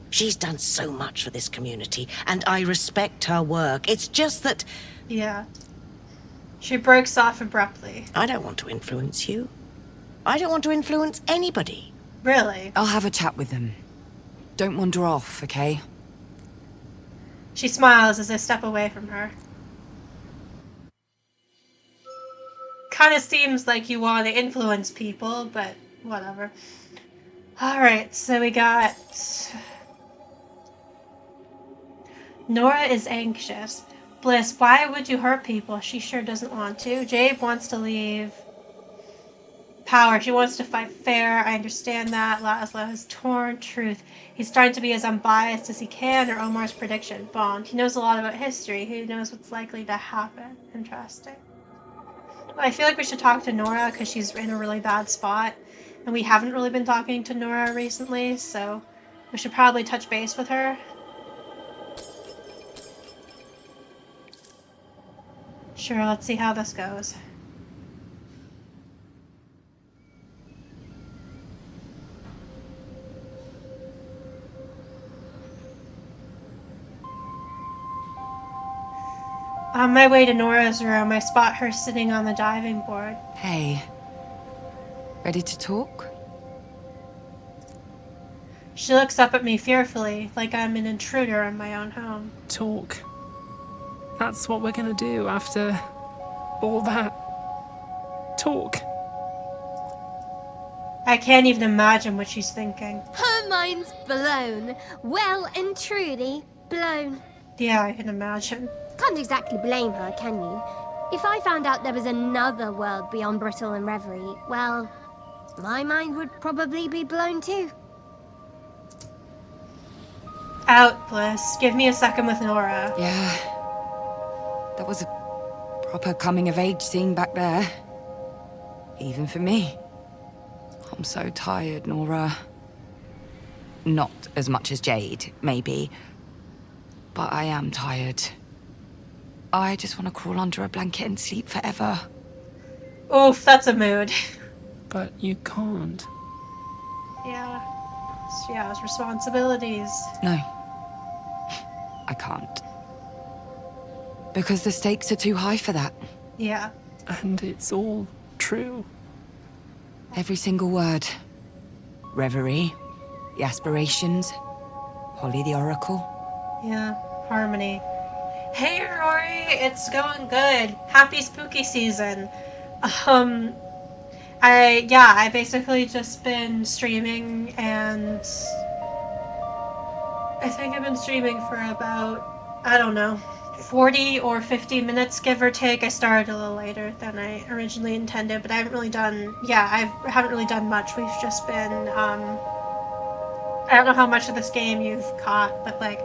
She's done so much for this community, and I respect her work. It's just that...
Yeah. She breaks off abruptly.
I don't want to influence you. I don't want to influence anybody.
Really?
I'll have a chat with them. Don't wander off, okay?
She smiles as I step away from her. Kinda seems like you want to influence people, but whatever. Alright, so we got... Nora is anxious. Bliss, why would you hurt people? She sure doesn't want to. Jade wants to leave. Power, she wants to fight fair. I understand that. Laszlo has torn. Truth. He's trying to be as unbiased as he can, or Omar's prediction. Bond. He knows a lot about history. He knows what's likely to happen. Interesting. Well, I feel like we should talk to Nora because she's in a really bad spot. And we haven't really been talking to Nora recently, so we should probably touch base with her. Sure, let's see how this goes. On my way to Nora's room, I spot her sitting on the diving board.
Hey. Ready to talk?
She looks up at me fearfully, like I'm an intruder in my own home.
Talk. That's what we're gonna do after all that. Talk.
I can't even imagine what she's thinking.
Her mind's blown. Well and truly blown.
Yeah, I can imagine.
Can't exactly blame her, can you? If I found out there was another world beyond Brittle and Reverie, well, my mind would probably be blown too.
Out, Bliss. Give me a second with Nora.
Yeah. That was a proper coming-of-age scene back there. Even for me. I'm so tired, Nora. Not as much as Jade, maybe. But I am tired. I just want to crawl under a blanket and sleep forever.
Oof, that's a mood.
But you can't.
Yeah. It's responsibilities.
No. I can't. Because the stakes are too high for that.
Yeah.
And it's all true.
Every single word. Reverie, the aspirations, Polly the Oracle.
Yeah. Harmony. Hey Rory, it's going good. Happy spooky season. Um, I basically just been streaming, and I think I've been streaming for about, I don't know, 40 or 50 minutes, give or take. I started a little later than I originally intended, but I haven't really done, I haven't really done much. We've just been, I don't know how much of this game you've caught, but like,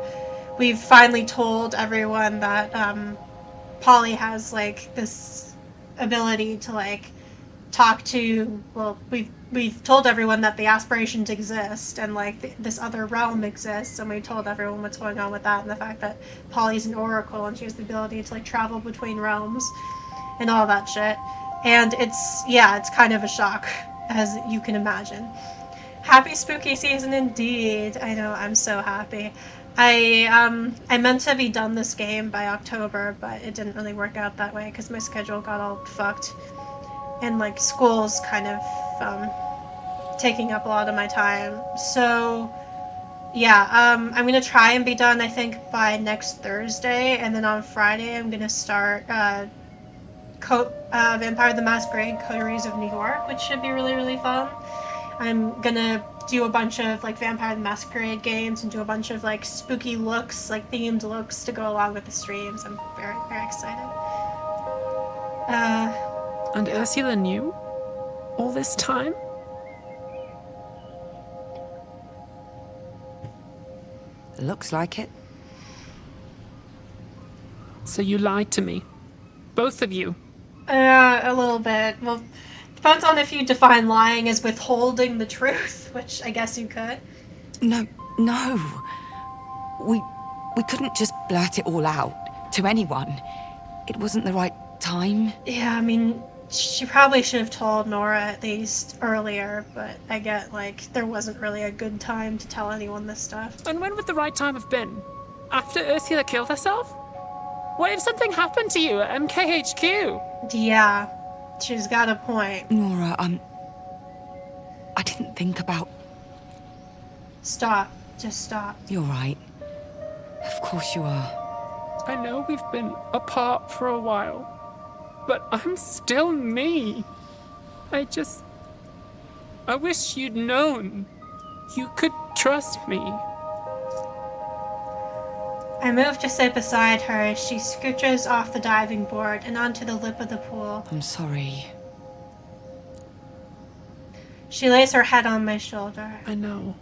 we've finally told everyone that, Polly has like this ability to like talk to, well, we've told everyone that the aspirations exist, and like this other realm exists, and we told everyone what's going on with that, and the fact that Polly's an oracle and she has the ability to like travel between realms and all that shit. And it's kind of a shock, as you can imagine. Happy spooky season indeed. I know, I'm so happy. I meant to be done this game by October, but it didn't really work out that way because my schedule got all fucked, and like school's kind of taking up a lot of my time. So yeah, I'm gonna try and be done, I think, by next Thursday, and then on Friday I'm gonna start Vampire the Masquerade: Coteries of New York, which should be really, really fun. I'm gonna do a bunch of like Vampire the Masquerade games and do a bunch of like spooky looks, like themed looks to go along with the streams. I'm very, very excited.
And Ursula knew all this time?
Looks like it.
So you lied to me. Both of you.
A little bit. Well, depends on if you define lying as withholding the truth, which I guess you could.
No. We couldn't just blurt it all out to anyone. It wasn't the right time.
Yeah, I mean, she probably should have told Nora at least earlier, but I get, like, there wasn't really a good time to tell anyone this stuff.
And when would the right time have been? After Ursula killed herself? What if something happened to you at MKHQ?
Yeah, she's got a point.
Nora, I didn't think about...
Stop. Just stop.
You're right. Of course you are.
I know we've been apart for a while, but I'm still me. I wish you'd known. You could trust me.
I move to sit beside her as she scooches off the diving board and onto the lip of the pool.
I'm sorry.
She lays her head on my shoulder.
I know.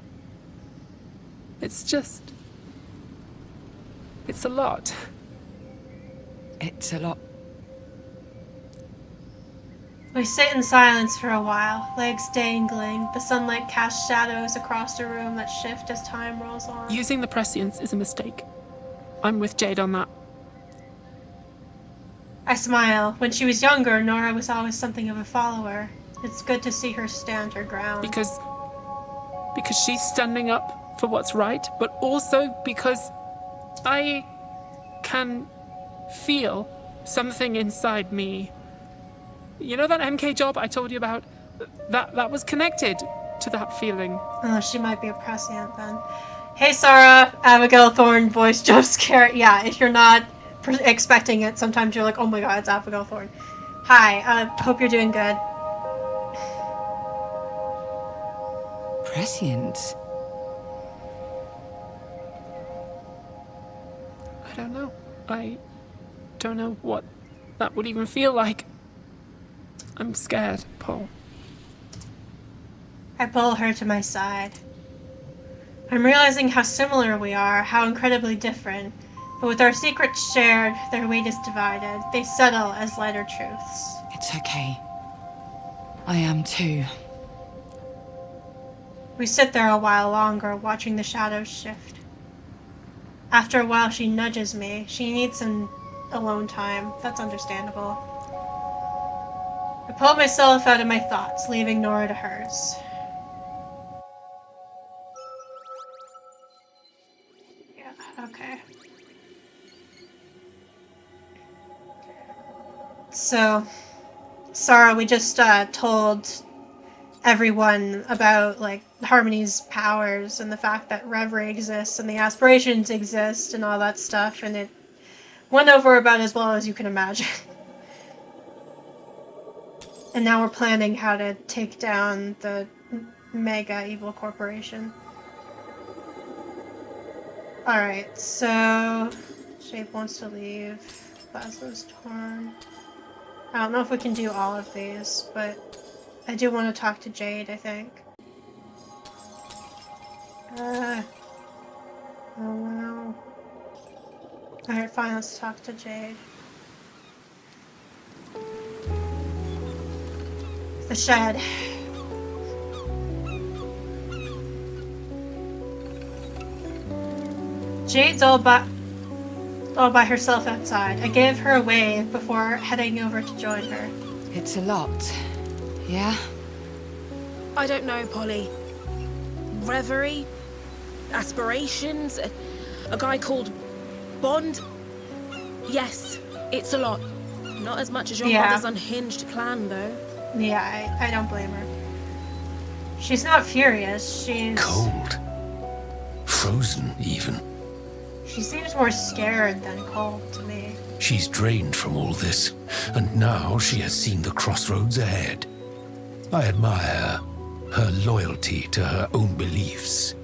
It's a lot.
It's a lot.
We sit in silence for a while, legs dangling. The sunlight casts shadows across the room that shift as time rolls on.
Using the prescience is a mistake. I'm with Jade on that.
I smile. When she was younger, Nora was always something of a follower. It's good to see her stand her ground.
Because she's standing up for what's right, but also because I can feel something inside me. You know that MK job I told you about? That was connected to that feeling.
Oh, she might be a prescient then. Hey Sarah, Abigail Thorne voice jump scare. Yeah, if you're not expecting it, sometimes you're like, oh my god, it's Abigail Thorne. Hi, hope you're doing good.
Prescience?
I don't know. I don't know what that would even feel like. I'm scared, Paul.
I pull her to my side. I'm realizing how similar we are, how incredibly different. But with our secrets shared, their weight is divided. They settle as lighter truths.
It's okay. I am too.
We sit there a while longer, watching the shadows shift. After a while, she nudges me. She needs some alone time. That's understandable. I pull myself out of my thoughts, leaving Nora to hers. Yeah, okay. So, Sarah, we just told everyone about, like, Harmony's powers and the fact that Reverie exists and the aspirations exist and all that stuff, and it went over about as well as you can imagine. And now we're planning how to take down the mega evil corporation. Alright, so Shape wants to leave. Laszlo's torn. I don't know if we can do all of these, but I do want to talk to Jade, I think. Oh no. Alright, fine, let's talk to Jade. The shed. Jade's all by herself outside. I gave her a wave before heading over to join her.
It's a lot. Yeah?
I don't know, Polly. Reverie, aspirations, a guy called Bond. Yes, it's a lot. Not as much as your mother's unhinged plan, though.
Yeah, I don't blame her. She's not furious, she's...
Cold. Frozen, even.
She seems more scared than cold to me.
She's drained from all this, and now she has seen the crossroads ahead. I admire her loyalty to her own beliefs.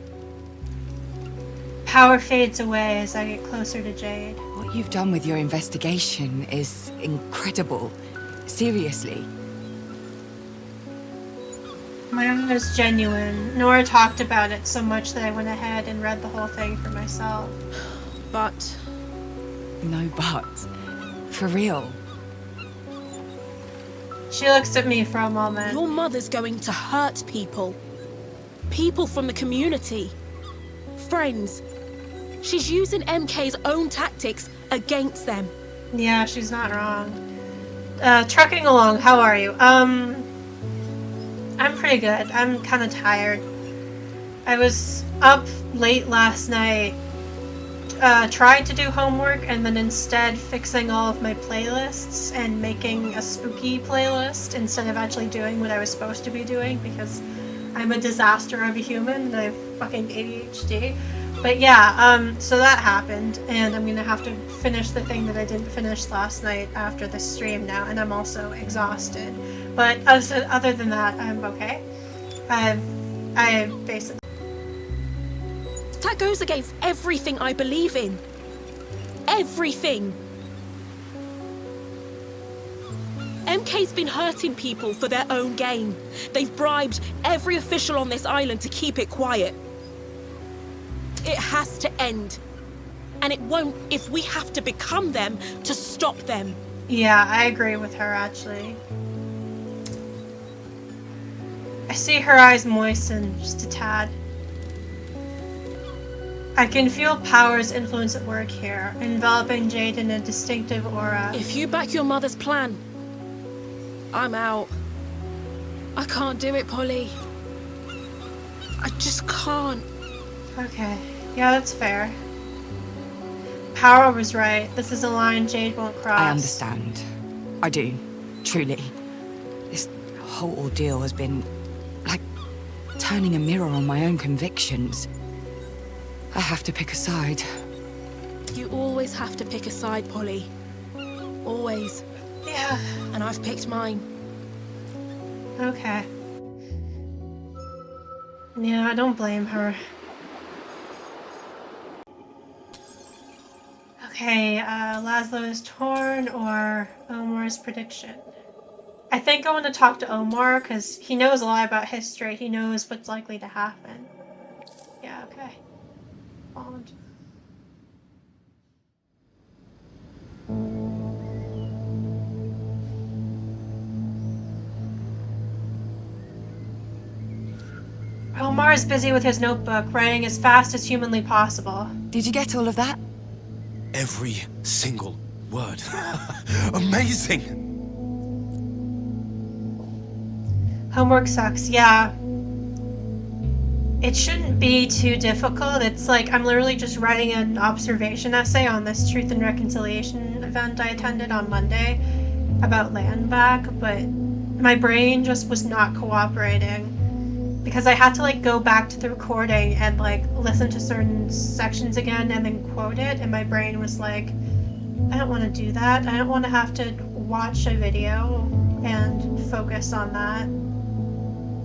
Power fades away as I get closer to Jade.
What you've done with your investigation is incredible. Seriously.
My own is genuine. Nora talked about it so much that I went ahead and read the whole thing for myself.
But...
No buts. For real.
She looks at me for a moment.
Your mother's going to hurt people. People from the community. Friends. She's using MK's own tactics against them.
Yeah, she's not wrong. Trucking along, how are you? I'm pretty good. I'm kind of tired. I was up late last night, tried to do homework, and then instead fixing all of my playlists and making a spooky playlist instead of actually doing what I was supposed to be doing because I'm a disaster of a human and I have fucking ADHD. But yeah, so that happened, and I'm gonna have to finish the thing that I didn't finish last night after the stream now, and I'm also exhausted. But other than that, I'm okay. I basically...
That goes against everything I believe in. Everything. MK's been hurting people for their own gain. They've bribed every official on this island to keep it quiet. It has to end. And it won't if we have to become them to stop them.
Yeah, I agree with her, actually. I see her eyes moisten just a tad. I can feel Power's influence at work here, enveloping Jade in a distinctive aura.
If you back your mother's plan, I'm out. I can't do it, Polly. I just can't.
Okay. Yeah, that's fair. Power was right. This is a line Jade won't cross.
I understand. I do. Truly. This whole ordeal has been like turning a mirror on my own convictions. I have to pick a side.
You always have to pick a side, Polly. Always.
Yeah.
And I've picked mine.
Okay. Yeah, I don't blame her. Okay, Laszlo is torn or Omar's prediction. I think I want to talk to Omar because he knows a lot about history. He knows what's likely to happen. Yeah, okay. Bond. Omar is busy with his notebook, writing as fast as humanly possible.
Did you get all of that?
Every single word. Amazing!
Homework sucks, yeah. It shouldn't be too difficult. It's like I'm literally just writing an observation essay on this Truth and Reconciliation event I attended on Monday. about land back, but my brain just was not cooperating because I had to like go back to the recording and like listen to certain sections again and then quote it, and my brain was like, I don't want to do that. I don't want to have to watch a video and focus on that.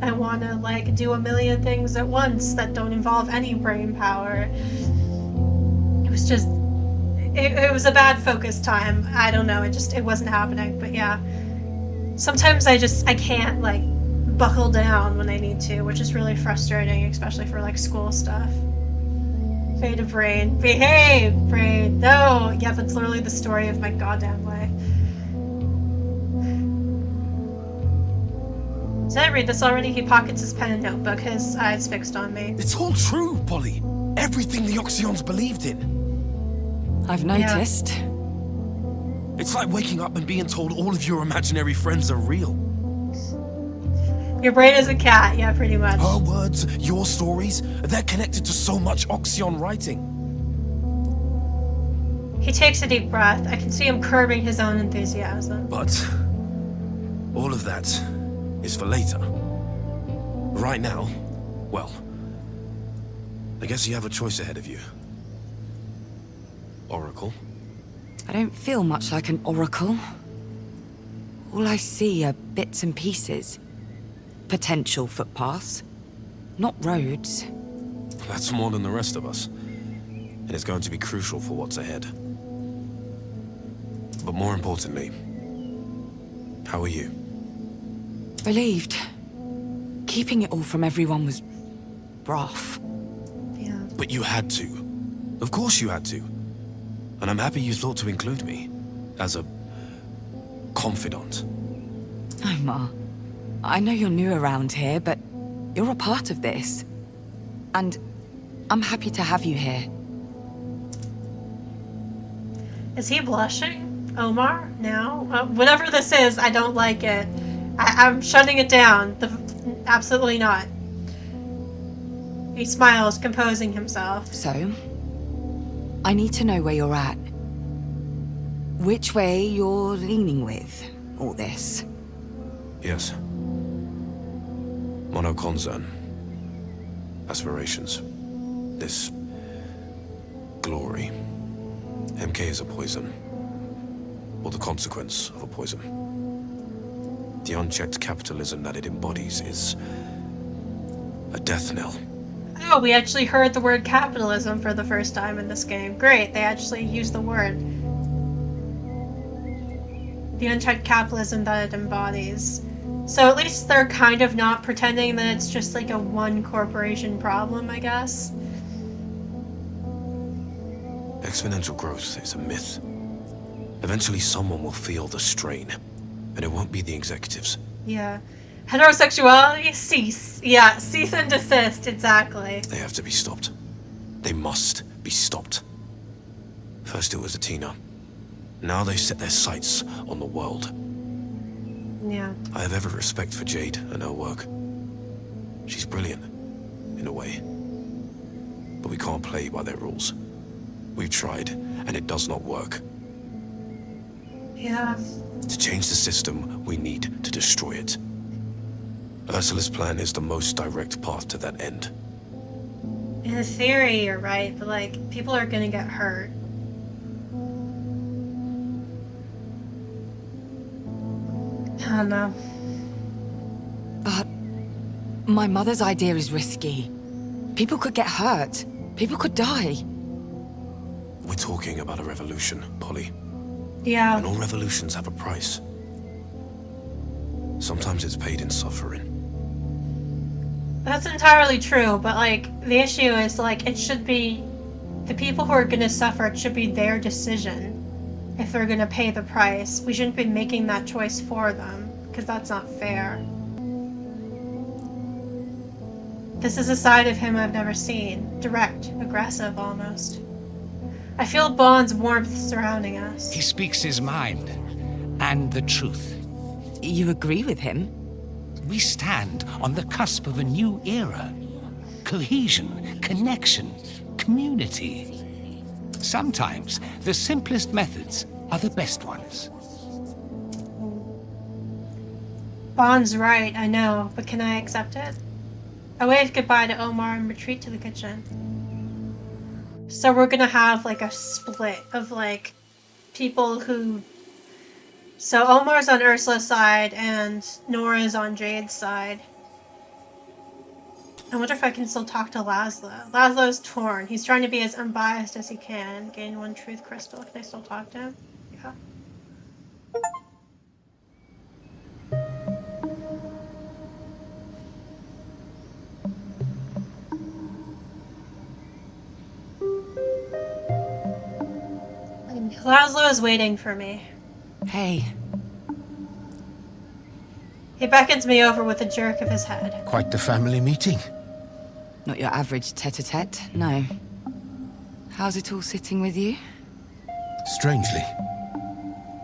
I want to like do a million things at once that don't involve any brain power. It was just, it was a bad focus time. I don't know. It wasn't happening. But yeah, sometimes I can't like buckle down when I need to, which is really frustrating, especially for like school stuff. Fate of brain, behave, brain. No, yeah, that's literally the story of my goddamn life. Did I read this already? He pockets his pen and notebook, his eyes fixed on me.
It's all true, Polly. Everything the Oxyons believed in.
I've noticed.
Yeah. It's like waking up and being told all of your imaginary friends are real.
Your brain is a cat, yeah, pretty much.
Her words, your stories, they're connected to so much Oxyon writing.
He takes a deep breath. I can see him curbing his own enthusiasm.
But all of that is for later. Right now, well, I guess you have a choice ahead of you. Oracle.
I don't feel much like an oracle. All I see are bits and pieces. Potential footpaths, not roads.
That's more than the rest of us. And it's going to be crucial for what's ahead. But more importantly, how are you?
Relieved. Keeping it all from everyone was rough.
Yeah.
But you had to. Of course you had to. And I'm happy you thought to include me as a confidant.
Oh, Ma. I know you're new around here, but you're a part of this. And I'm happy to have you here.
Is he blushing? Omar? Now? Whatever this is, I don't like it. I'm shutting it down. Absolutely not. He smiles, composing himself.
So, I need to know where you're at. Which way you're leaning with all this.
Yes. Monoconcern. Aspirations. This glory. MK is a poison. Or the consequence of a poison. The unchecked capitalism that it embodies is a death knell.
Oh, we actually heard the word capitalism for the first time in this game. Great, they actually used the word. The unchecked capitalism that it embodies. So at least they're kind of not pretending that it's just like a one corporation problem, I guess.
Exponential growth is a myth. Eventually someone will feel the strain, and it won't be the executives.
Yeah. Heterosexuality? Cease. Yeah, cease and desist, exactly.
They have to be stopped. They must be stopped. First it was Athena. Now they've set their sights on the world.
Yeah.
I have every respect for Jade and her work. She's brilliant, in a way. But we can't play by their rules. We've tried, and it does not work.
Yeah.
To change the system, we need to destroy it. Ursula's plan is the most direct path to that end.
In theory, you're right, but like, people are gonna get hurt. I don't know.
But my mother's idea is risky. People could get hurt. People could die.
We're talking about a revolution, Polly.
Yeah.
And all revolutions have a price. Sometimes it's paid in suffering.
That's entirely true, but like, the issue is like, it should be the people who are gonna suffer, it should be their decision if they're gonna pay the price. We shouldn't be making that choice for them, because that's not fair. This is a side of him I've never seen. Direct, aggressive almost. I feel Bond's warmth surrounding us.
He speaks his mind, and the truth.
You agree with him?
We stand on the cusp of a new era. Cohesion, connection, community. Sometimes the simplest methods are the best ones.
Bond's right, I know, but can I accept it? I wave goodbye to Omar and retreat to the kitchen. So we're gonna have like a split of like people who... So Omar's on Ursula's side and Nora's on Jade's side. I wonder if I can still talk to Laszlo. Laszlo's torn. He's trying to be as unbiased as he can. Gain one truth crystal. Can I still talk to him? Yeah. Laszlo is waiting for me.
Hey.
He beckons me over with a jerk of his head.
Quite the family meeting.
Not your average tete-a-tete, no. How's it all sitting with you?
Strangely.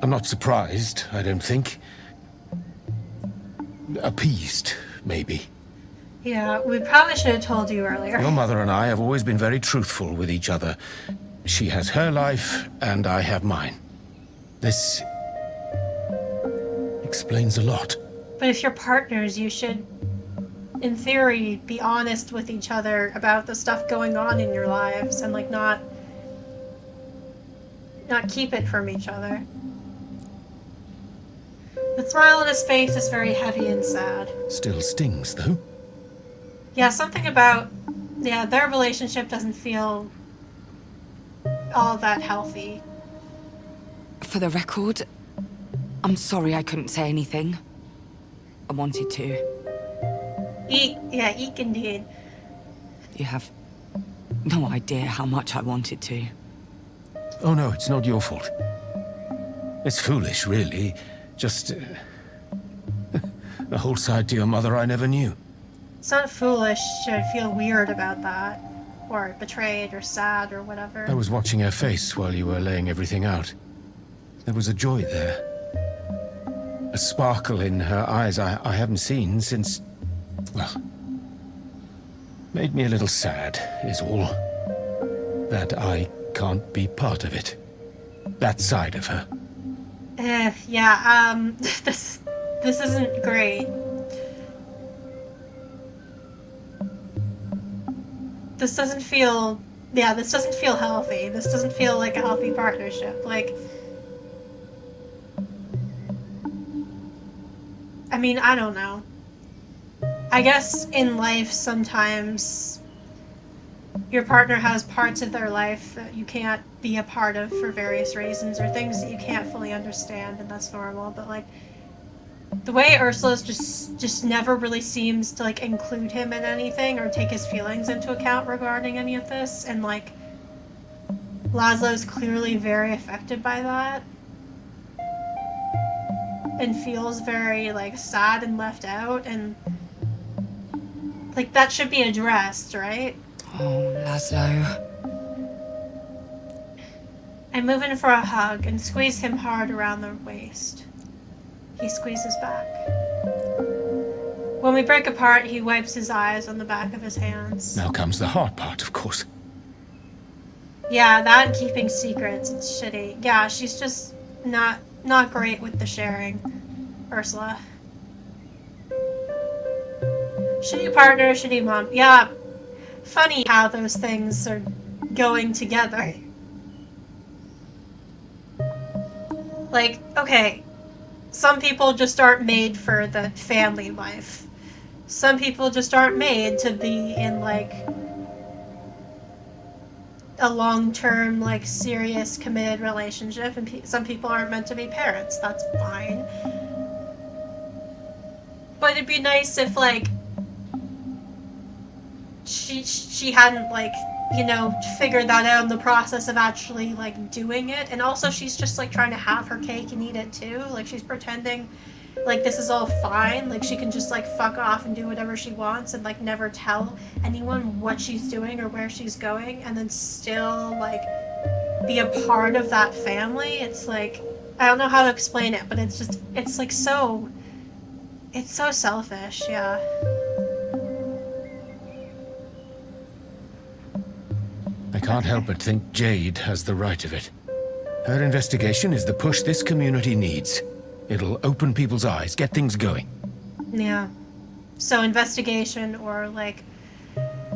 I'm not surprised, I don't think. Appeased, maybe.
Yeah, we probably should have told you earlier.
Your mother and I have always been very truthful with each other. She has her life, and I have mine. This explains a lot.
But if you're partners, you should, in theory, be honest with each other about the stuff going on in your lives and like not keep it from each other. The smile on his face is very heavy and sad.
Still stings, though.
Yeah, something about, their relationship doesn't feel all that healthy.
For the record, I'm sorry I couldn't say anything. I wanted to.
Eek indeed.
You have no idea how much I wanted to.
Oh no, it's not your fault. It's foolish, really. Just a whole side to your mother I never knew.
It's not foolish to feel weird about that, or betrayed, or sad, or whatever.
I was watching her face while you were laying everything out. There was a joy there. A sparkle in her eyes I haven't seen since... well... made me a little sad, is all. That I can't be part of it. That side of her.
This isn't great. This doesn't feel healthy. This doesn't feel like a healthy partnership. Like, I mean, I don't know. I guess in life sometimes your partner has parts of their life that you can't be a part of for various reasons, or things that you can't fully understand, and that's normal. But like, the way Ursula's just never really seems to like include him in anything or take his feelings into account regarding any of this, and like Laszlo's clearly very affected by that and feels very like sad and left out, and like that should be addressed, right?
Oh, Laszlo.
I move in for a hug and squeeze him hard around the waist. He squeezes back. When we break apart, he wipes his eyes on the back of his hands.
Now comes the hard part, of course.
Yeah, that and keeping secrets, it's shitty. Yeah, she's just not great with the sharing, Ursula. Shitty partner, shitty mom. Yeah, funny how those things are going together. Like, okay, some people just aren't made for the family life. Some people just aren't made to be in, like, a long-term, like, serious, committed relationship, and some people aren't meant to be parents. That's fine. But it'd be nice if, like, she hadn't, like, you know, figured that out in the process of actually, like, doing it. And also, she's just, like, trying to have her cake and eat it, too. Like, she's pretending like this is all fine. Like, she can just, like, fuck off and do whatever she wants and, like, never tell anyone what she's doing or where she's going, and then still, like, be a part of that family. It's, like, I don't know how to explain it, but it's just, it's, like, so... it's so selfish, yeah.
I can't help but think Jade has the right of it. Her investigation is the push this community needs. It'll open people's eyes, get things going.
Yeah. So investigation or like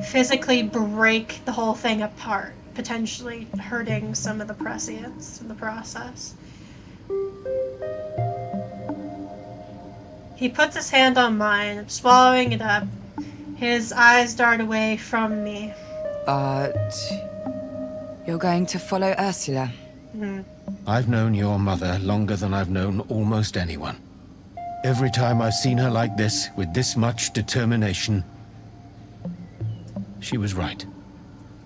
physically break the whole thing apart, potentially hurting some of the prescience in the process. He puts his hand on mine, swallowing it up. His eyes dart away from me.
But you're going to follow Ursula?
I've known your mother longer than I've known almost anyone. Every time I've seen her like this, with this much determination, she was right.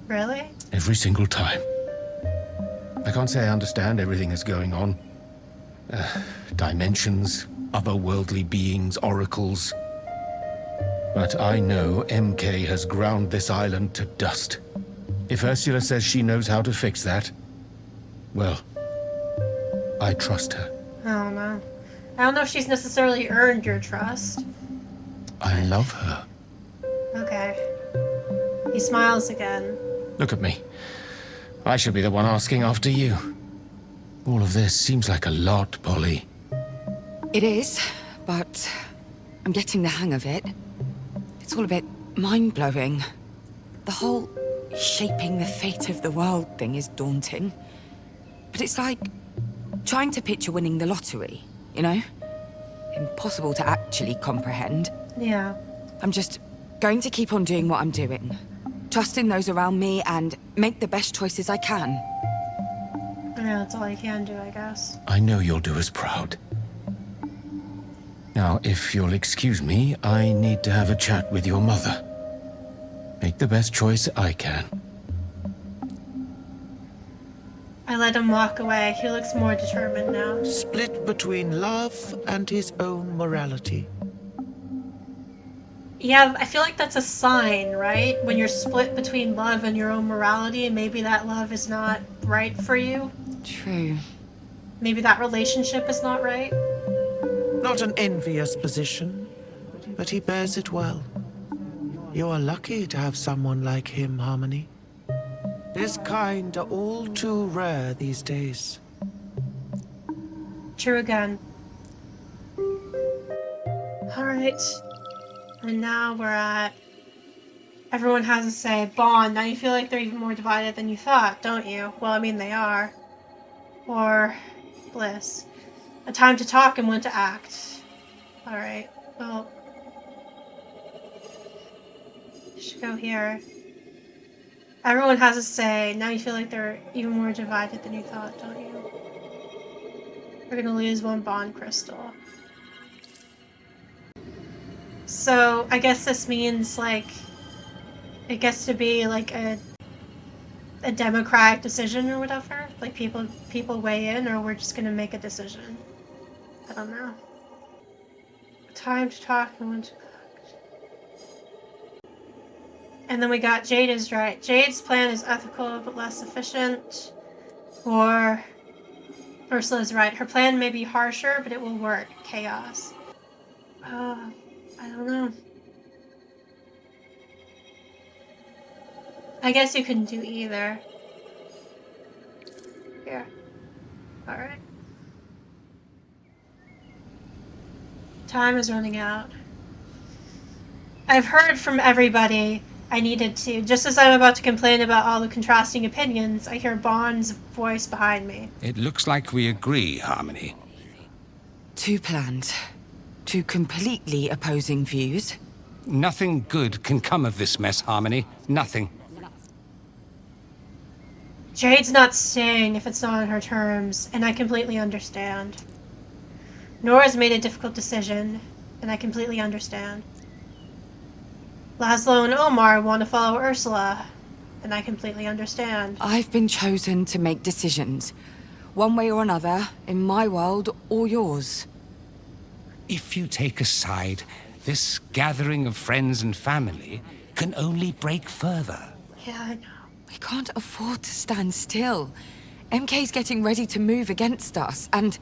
Really?
Every single time. I can't say I understand everything that's going on. Dimensions, otherworldly beings, oracles. But I know MK has ground this island to dust. If Ursula says she knows how to fix that, well, I trust her.
I don't know. I don't know if she's necessarily earned your trust.
I love her.
Okay. He smiles again.
Look at me. I should be the one asking after you. All of this seems like a lot, Polly.
It is, but I'm getting the hang of it. It's all a bit mind-blowing. The whole shaping the fate of the world thing is daunting. But it's like trying to picture winning the lottery, you know? Impossible to actually comprehend.
Yeah.
I'm just going to keep on doing what I'm doing. Trust in those around me and make the best choices I can.
Yeah, that's all you can do, I guess.
I know you'll do us proud. Now, if you'll excuse me, I need to have a chat with your mother. Make the best choice I can.
I let him walk away. He looks more determined now.
Split between love and his own morality.
Yeah, I feel like that's a sign, right? When you're split between love and your own morality, maybe that love is not right for you.
True.
Maybe that relationship is not right.
Not an envious position, but he bears it well. You are lucky to have someone like him, Harmony. His kind are all too rare these days.
True again. Alright. And now we're at... Everyone has to say, Bond. Now you feel like they're even more divided than you thought, don't you? Well, I mean, they are. Or Bliss. A time to talk and when to act. Alright, well... Should go here. Everyone has a say. Now you feel like they're even more divided than you thought, don't you? We're gonna lose one bond crystal. So, I guess this means, like, it gets to be, like, a democratic decision or whatever? Like, people weigh in, or we're just gonna make a decision? I don't know. Time to talk and when to act. And then we got Jade is right. Jade's plan is ethical but less efficient. Or Ursula's right. Her plan may be harsher, but it will work. Chaos. I don't know. I guess you can do either. Here. Alright. Time is running out. I've heard from everybody I needed to. Just as I'm about to complain about all the contrasting opinions, I hear Bond's voice behind me.
It looks like we agree, Harmony.
Two plans. Two completely opposing views.
Nothing good can come of this mess, Harmony. Nothing.
Jade's not staying if it's not on her terms, and I completely understand. Nora's made a difficult decision, and I completely understand. Laszlo and Omar want to follow Ursula, and I completely understand.
I've been chosen to make decisions. One way or another, in my world or yours.
If you take a side, this gathering of friends and family can only break further.
Yeah, I know.
We can't afford to stand still. MK's getting ready to move against us, and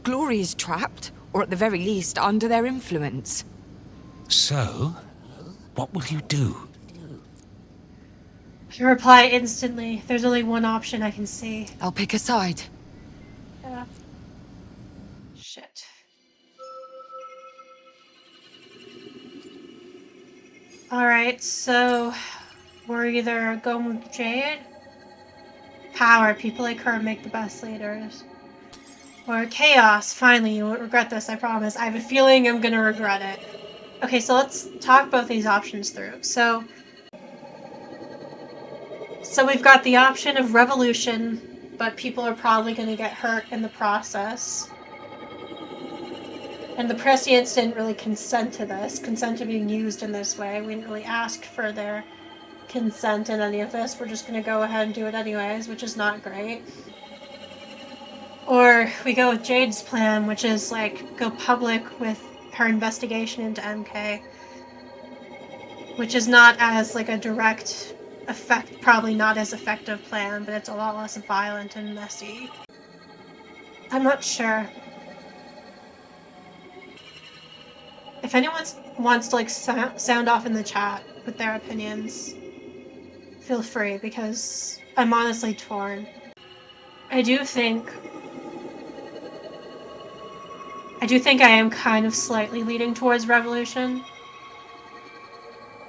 Glory is trapped, or at the very least, under their influence.
So, what will you do?
I reply instantly. There's only one option I can see.
I'll pick a side.
Yeah. Shit. Alright, so we're either going with Jade, power, people like her make the best leaders, or chaos. Finally, you won't regret this, I promise. I have a feeling I'm gonna regret it. Okay, so let's talk both these options through. So we've got the option of revolution, but people are probably gonna get hurt in the process. And the Prescients didn't really consent to this, consent to being used in this way. We didn't really ask for their consent in any of this. We're just gonna go ahead and do it anyways, which is not great. Or we go with Jade's plan, which is like go public with her investigation into MK, which is not as like a direct effect, probably not as effective plan, but it's a lot less violent and messy. I'm not sure. If anyone wants to like sound off in the chat with their opinions, feel free, because I'm honestly torn. I do think I am kind of slightly leaning towards revolution.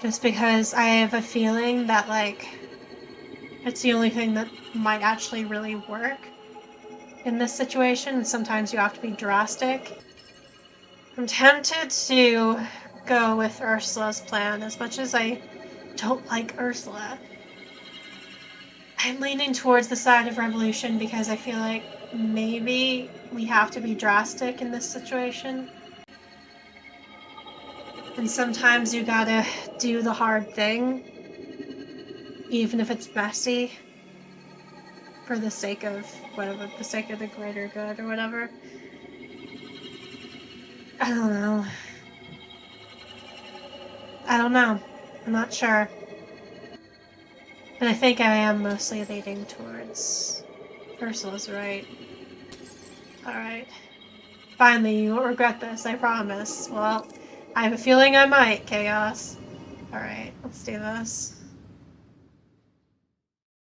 Just because I have a feeling that, like, it's the only thing that might actually really work in this situation. Sometimes you have to be drastic. I'm tempted to go with Ursula's plan, as much as I don't like Ursula. I'm leaning towards the side of revolution because I feel like maybe we have to be drastic in this situation. And sometimes you gotta do the hard thing, even if it's messy, for the sake of whatever, the sake of the greater good or whatever. I don't know. I'm not sure. But I think I am mostly leaning towards Ursula's right. Alright. Finally, you won't regret this, I promise. Well, I have a feeling I might, Chaos. Alright, let's do this.